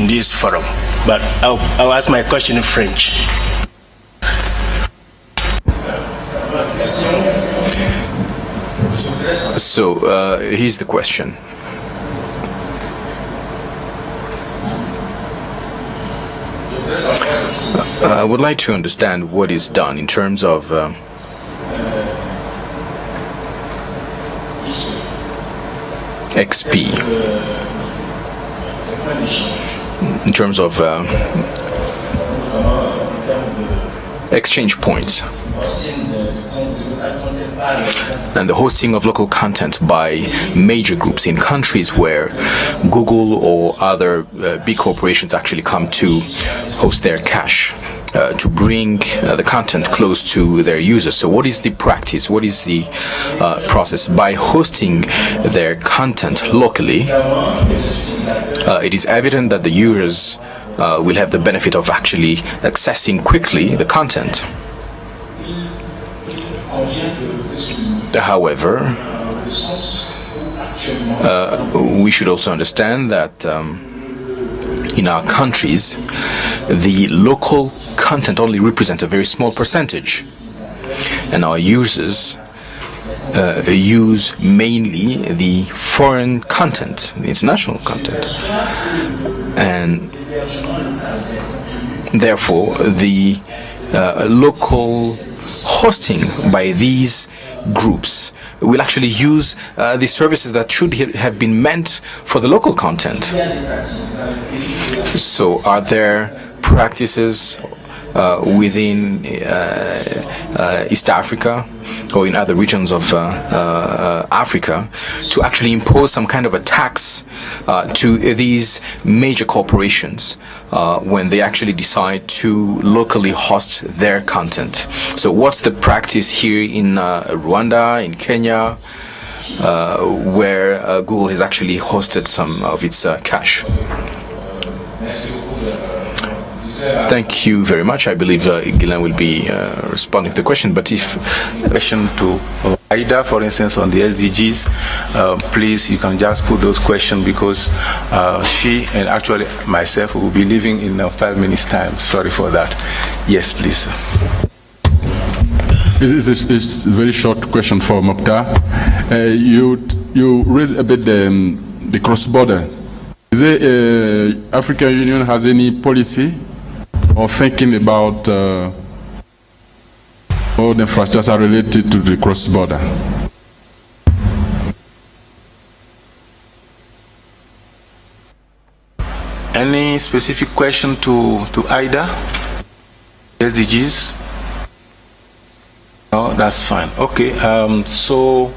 this forum. But I'll ask my question in French. So here's the question. I would like to understand what is done in terms of XP in terms of exchange points and the hosting of local content by major groups in countries where Google or other big corporations actually come to host their cache, to bring the content close to their users. So what is the practice? What is the process? By hosting their content locally, it is evident that the users will have the benefit of actually accessing quickly the content. However, we should also understand that in our countries, the local content only represents a very small percentage, and our users use mainly the foreign content, the international content, and therefore the local hosting by these groups will actually use the services that should have been meant for the local content. So are there practices within East Africa or in other regions of Africa to actually impose some kind of a tax to these major corporations when they actually decide to locally host their content? So what's the practice here in Rwanda, in Kenya, where Google has actually hosted some of its cache? Thank you very much. I believe Ghislain will be responding to the question, but if Question to Aida, for instance, on the SDGs, please, you can just put those questions because she and actually myself will be leaving in 5 minutes' time. Sorry for that. Yes, please. It's a very short question for Moctar. You raised a bit the cross-border. Is the African Union has any policy or thinking about all the infrastructure related to the cross-border? Any specific question to Aida? SDGs? No, that's fine. Okay, so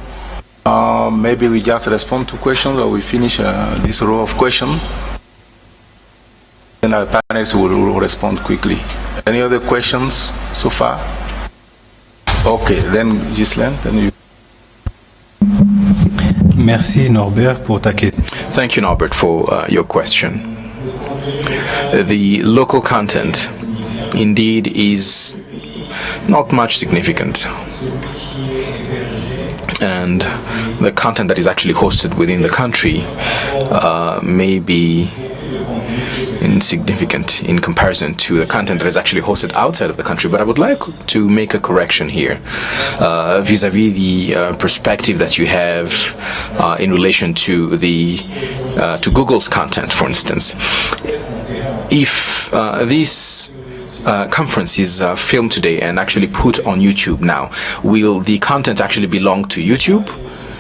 maybe we just respond to questions or we finish this row of questions. Then our panelists will respond quickly. Any other questions so far? Okay, then Ghislain, then you. Merci Norbert pour ta question. Thank you, Norbert, for your question. The local content indeed is not much significant, and the content that is actually hosted within the country may be insignificant in comparison to the content that is actually hosted outside of the country. But I would like to make a correction here vis-a-vis the perspective that you have in relation to the to Google's content, for instance. If this conference is filmed today and actually put on YouTube now, will the content actually belong to YouTube?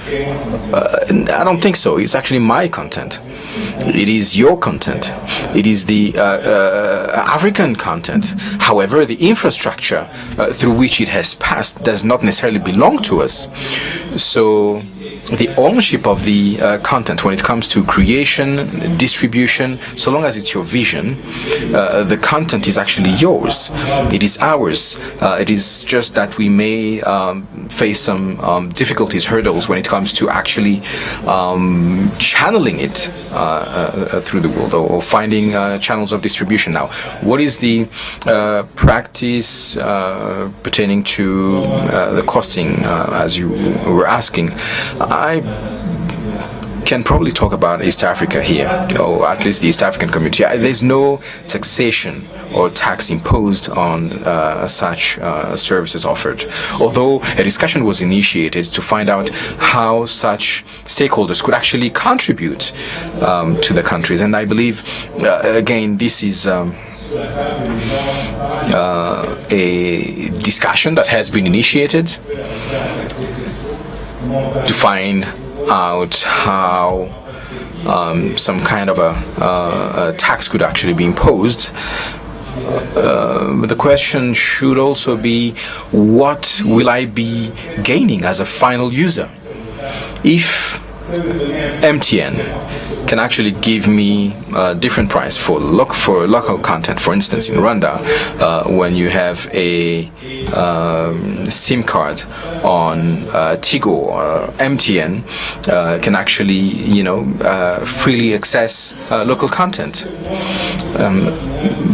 I don't think so. It's actually my content. It is your content. It is the African content. However, the infrastructure through which it has passed does not necessarily belong to us. So the ownership of the content when it comes to creation, distribution, so long as it's your vision, the content is actually yours. It is ours. It is just that we may face some difficulties, hurdles when it comes to actually channeling it through the world or finding channels of distribution. Now, what is the practice pertaining to the costing, as you were asking? I can probably talk about East Africa here, or at least the East African community. There's no taxation or tax imposed on such services offered, although a discussion was initiated to find out how such stakeholders could actually contribute to the countries. And I believe, again, this is a discussion that has been initiated to find out how some kind of a tax could actually be imposed. The question should also be, what will I be gaining as a final user? If MTN can actually give me a different price for local content, for instance, in Rwanda, when you have a SIM card on Tigo or MTN, can actually, freely access local content.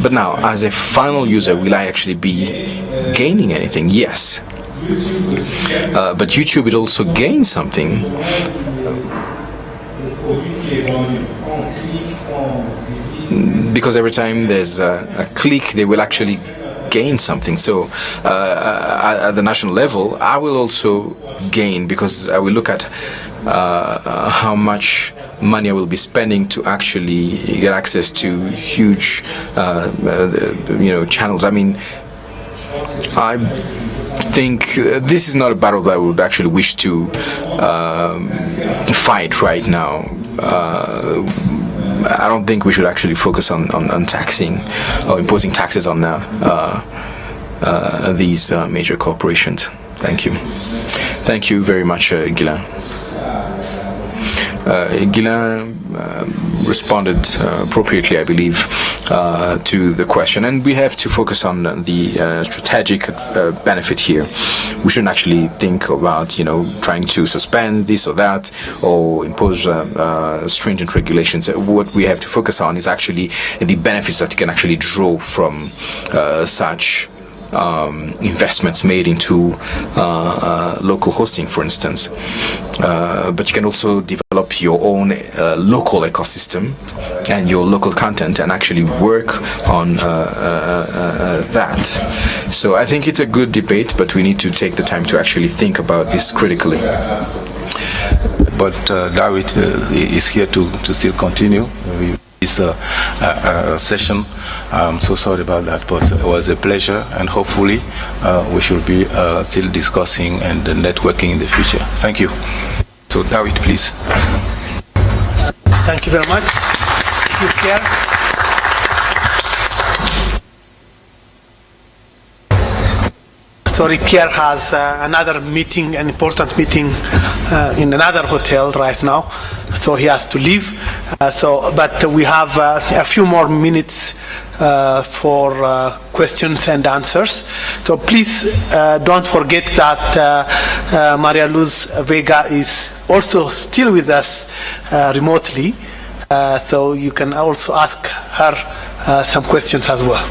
But now, as a final user, will I actually be gaining anything? Yes. But YouTube will also gain something. Because every time there's a click, they will actually gain something. So at the national level, I will also gain, because I will look at how much money I will be spending to actually get access to huge channels. I mean, I think this is not a battle that I would actually wish to fight right now. I don't think we should actually focus on taxing or imposing taxes on these major corporations. Thank you. Thank you very much, Ghislain. Ghislain responded appropriately, I believe, to the question, and we have to focus on the strategic benefit here. We shouldn't actually think about, trying to suspend this or that or impose stringent regulations. What we have to focus on is actually the benefits that you can actually draw from such investments made into local hosting, for instance. But you can also develop your own local ecosystem and your local content and actually work on that. So I think it's a good debate, but we need to take the time to actually think about this critically. But David is here to still continue this session. I'm so sorry about that, but it was a pleasure, and hopefully we should be still discussing and networking in the future. Thank you. So David, please. Thank you very much. Thank you, Pierre. Sorry, Pierre has another meeting, an important meeting in another hotel right now, so he has to leave. But we have a few more minutes for questions and answers. So please don't forget that Maria-Luz Vega is also still with us remotely, so you can also ask her some questions as well.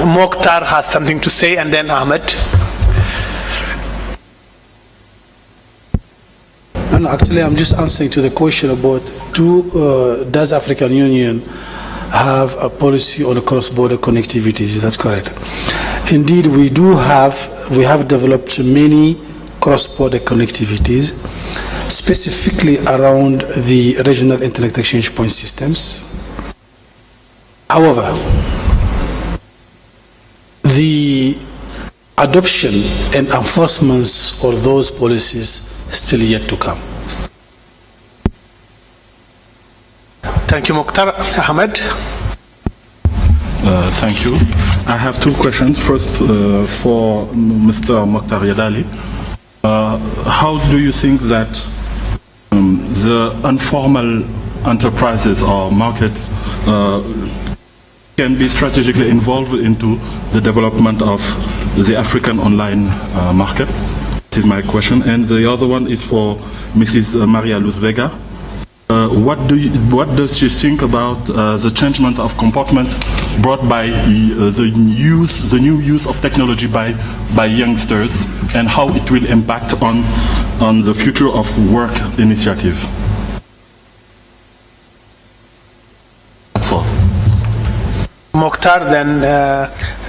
Moctar has something to say, and then Ahmed. No, actually, I'm just answering to the question about does African Union have a policy on cross-border connectivity? Is that correct? Indeed, we have developed many cross-border connectivities, specifically around the regional internet exchange point systems. However, the adoption and enforcement of those policies still yet to come. Thank you, Moctar. Ahmed? Thank you. I have two questions. First, for Mr. Moctar Yedaly. How do you think that the informal enterprises or markets can be strategically involved into the development of the African online market? This is my question. And the other one is for Mrs. Maria-Luz Vega. What does she think about the changement of comportments brought by the new use of technology by youngsters, and how it will impact on the future of work initiative? That's all. Moctar, then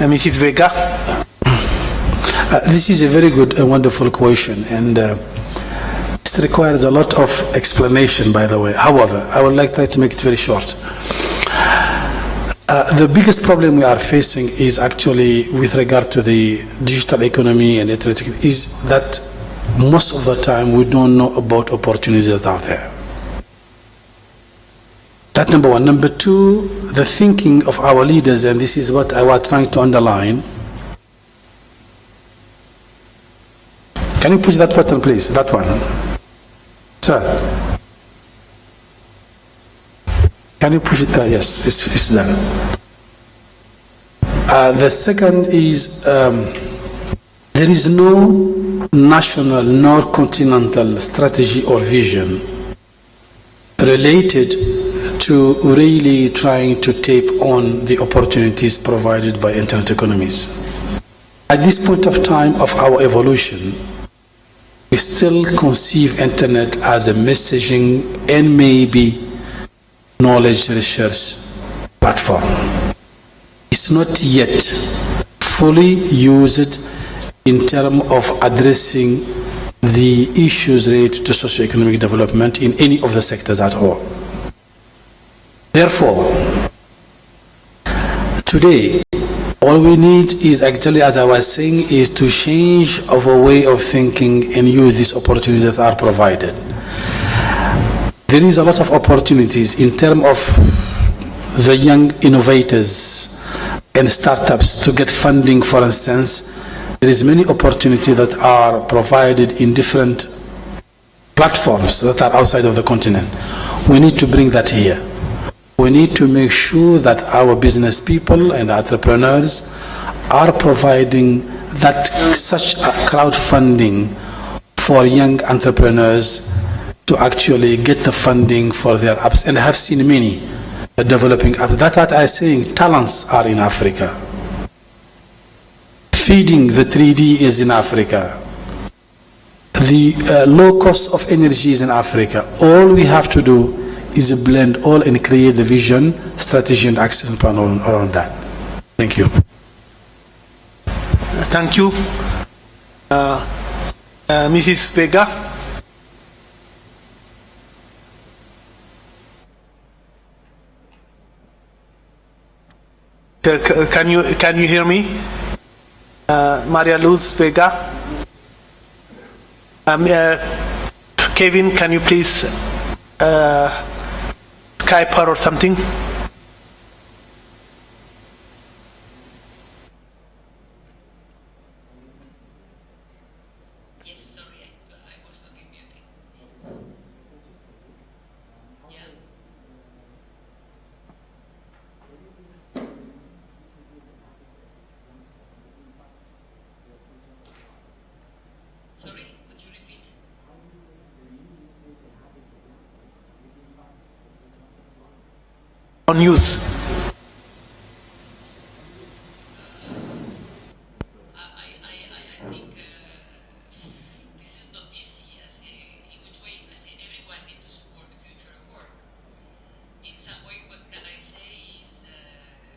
Mrs. Vega. This is a very good and wonderful question, and it requires a lot of explanation, by the way. However, I would like to make it very short. The biggest problem we are facing is actually with regard to the digital economy and internet, is that most of the time we don't know about opportunities that are there. That's number one. Number two, the thinking of our leaders, and this is what I was trying to underline. Can you push that button, please? That one. Sir. Can you push it? Yes, it's done. The second is there is no national nor continental strategy or vision related to really trying to tape on the opportunities provided by internet economies. At this point of time of our evolution, we still conceive internet as a messaging and maybe knowledge research platform. It's not yet fully used in terms of addressing the issues related to socioeconomic development in any of the sectors at all. Therefore, today, all we need is actually, as I was saying, is to change our way of thinking and use these opportunities that are provided. There is a lot of opportunities in terms of the young innovators and startups to get funding, for instance. There is many opportunities that are provided in different platforms that are outside of the continent. We need to bring that here. We need to make sure that our business people and entrepreneurs are providing that such a crowdfunding for young entrepreneurs to actually get the funding for their apps. And I have seen many developing apps. That's what I'm saying, talents are in Africa. Feeding the 3D is in Africa. The low cost of energy is in Africa. All we have to do is blend all and create the vision, strategy, and action plan around that. Thank you. Thank you. Mrs. Vega. Can you hear me? Maria-Luz Vega. Kevin, can you please Skype her or something? Yes, sorry, I was not in muting. Yeah. Sorry, could you repeat? On news. I think this is not easy. In which way? Everyone needs to support the future of work. In some way, what can I say is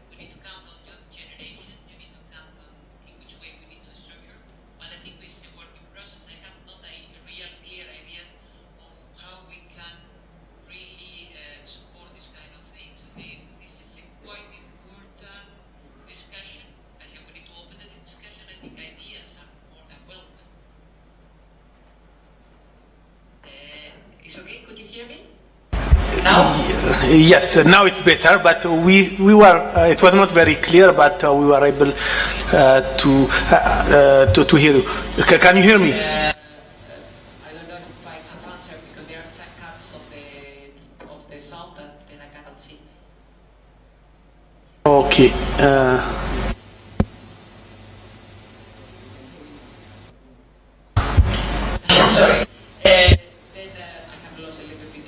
we need to count on young generation. You need to count on in which way we need to structure. But I think it's a working process. I have not a real clear ideas on how we can really support this kind of things. Okay, this is a quite important discussion. I think we need to open the discussion. I think ideas are more than welcome. It's okay? Could you hear me? Now? Yes, now it's better, but we were, it was not very clear, but we were able to hear you. Can you hear me? I don't know if I have answered because there are some cuts of the sound that then I cannot see. Okay. Sorry. Then I have lost a little bit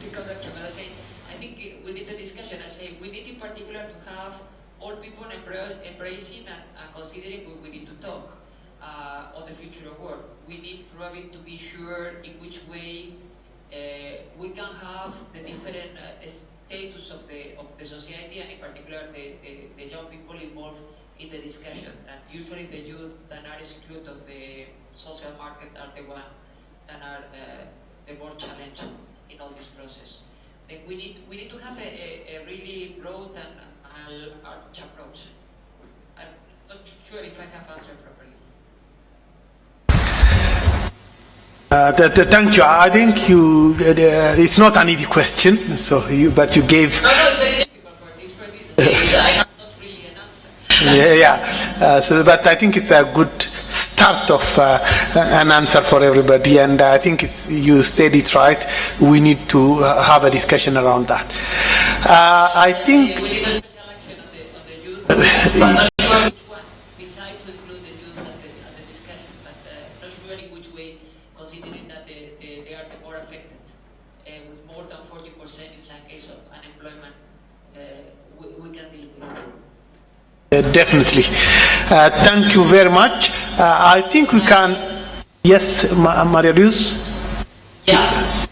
the conductor, but I think we need the discussion. I say we need in particular to have all people embracing and considering we need to talk on the future of work. We need probably to be sure in which way we can have the different status of the society and in particular the young people involved in the discussion. And usually the youth that are excluded of the social market are the ones that are the more challenged in all this process. Then we need to have a really broad and arch approach. I'm not sure if I have answered properly. Thank you. I think it's not an easy question, but you gave. No, it's very difficult for this case. I have not really an answer. But I think it's a good start of an answer for everybody, and I think you said it right. We need to have a discussion around that. I think. We need a special action on the youth, but not sure which one. Besides to include the youth at the discussion, but not sure in which way, considering that they are the more affected, with more than 40% in some case of unemployment, we can deal with it. Definitely. Thank you very much. I think we can. Yes, Maria-Luz? Yeah.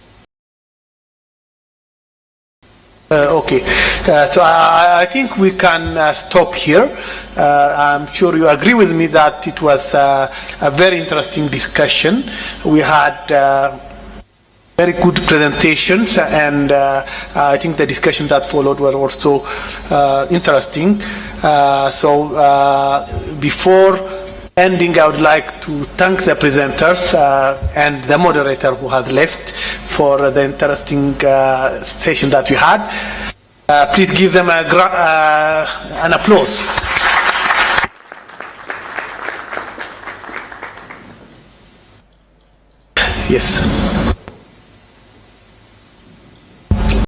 Okay. So I think we can stop here. I'm sure you agree with me that it was a very interesting discussion. We had very good presentations, and I think the discussion that followed were also interesting. Before ending, I would like to thank the presenters and the moderator who has left for the interesting session that we had. Please give them an applause. Yes.